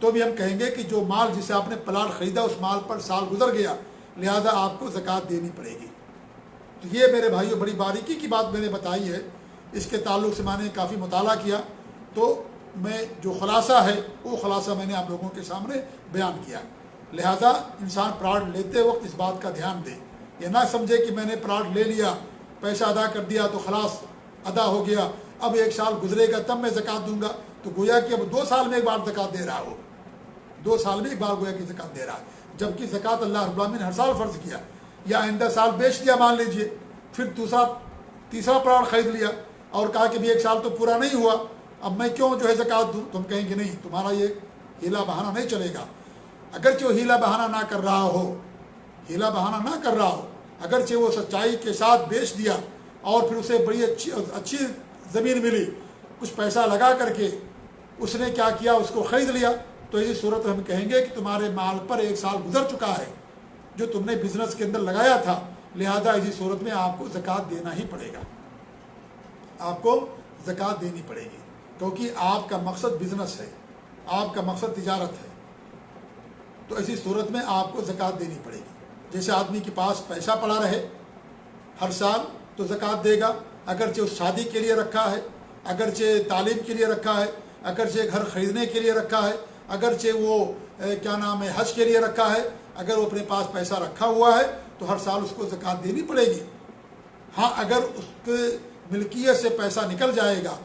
تو بھی ہم کہیں گے کہ جو مال جسے آپ نے پلاٹ خریدا اس مال پر سال گزر گیا، لہذا آپ کو زکوٰۃ دینی پڑے گی۔ تو یہ میرے بھائیوں بڑی باریکی کی بات میں نے بتائی ہے، اس کے تعلق سے میں نے کافی مطالعہ کیا، تو میں جو خلاصہ ہے وہ خلاصہ میں نے آپ لوگوں کے سامنے بیان کیا۔ لہذا انسان پلاٹ لیتے وقت اس بات کا دھیان دے، یہ نہ سمجھے کہ میں نے پلاٹ لے لیا، پیسہ ادا کر دیا تو خلاص ادا ہو گیا، اب 1 سال گزرے گا تب میں زکوٰۃ دوں گا، تو گویا کہ اب 2 سال میں ایک بار زکوٰۃ دے رہا ہو، 2 سال میں ایک بار گویا کہ زکوٰۃ دے رہا ہے، جبکہ زکوٰۃ اللہ رب العالمین نے ہر سال فرض کیا۔ یا آئندہ سال بیچ دیا مان لیجئے، پھر تیسرا پلاٹ خرید لیا اور کہا کہ بھی 1 سال تو پورا نہیں ہوا، اب میں کیوں جو ہے زکوٰۃ دوں؟ تم کہیں گے نہیں، تمہارا یہ ہیلا بہانہ نہیں چلے گا۔ اگرچہ وہ ہیلا بہانہ نہ کر رہا ہو، اگرچہ وہ سچائی کے ساتھ بیچ دیا اور پھر اسے بڑی اچھی زمین ملی، کچھ پیسہ لگا کر کے اس نے کیا کیا، اس کو خرید لیا، تو اسی صورت میں ہم کہیں گے کہ تمہارے مال پر 1 سال گزر چکا ہے جو تم نے بزنس کے اندر لگایا تھا، لہذا اسی صورت میں آپ کو زکوٰۃ دینا ہی پڑے گا، آپ کو زکوٰۃ دینی پڑے گی، کیونکہ آپ کا مقصد بزنس ہے، آپ کا مقصد تجارت ہے، تو ایسی صورت میں آپ کو زکوٰۃ دینی پڑے گی۔ جیسے آدمی کے پاس پیسہ پڑا رہے ہر سال تو زکوٰۃ دے گا، اگرچہ اس شادی کے لیے رکھا ہے، اگرچہ تعلیم کے لیے رکھا ہے، اگرچہ گھر خریدنے کے لیے رکھا ہے، اگرچہ وہ حج کے لیے رکھا ہے، اگر وہ اپنے پاس پیسہ رکھا ہوا ہے تو ہر سال اس کو زکوٰۃ دینی پڑے گی۔ ہاں اگر اس کے ملکیت سے پیسہ نکل جائے گا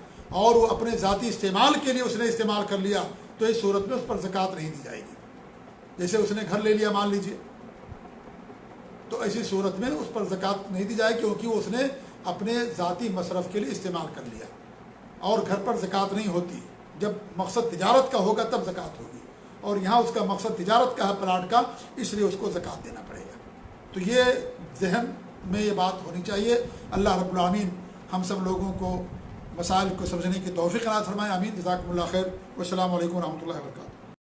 اور وہ اپنے ذاتی استعمال کے لیے اس نے استعمال کر لیا تو اس صورت میں اس پر زکوٰۃ نہیں دی جائے گی۔ جیسے اس نے گھر لے لیا مان لیجئے، تو ایسی صورت میں اس پر زکوٰۃ نہیں دی جائے کیونکہ وہ اس نے اپنے ذاتی مصرف کے لیے استعمال کر لیا، اور گھر پر زکوٰۃ نہیں ہوتی، جب مقصد تجارت کا ہوگا تب زکوٰۃ ہوگی، اور یہاں اس کا مقصد تجارت کا ہے پلاٹ کا، اس لیے اس کو زکوٰۃ دینا پڑے گا۔ تو یہ ذہن میں یہ بات ہونی چاہیے۔ اللہ رب العالمین ہم سب لوگوں کو مسائل کو سمجھنے کی توفیق عنایت فرمائے، آمین۔ جزاکم اللہ خیر، والسلام علیکم ورحمۃ اللہ وبرکاتہ۔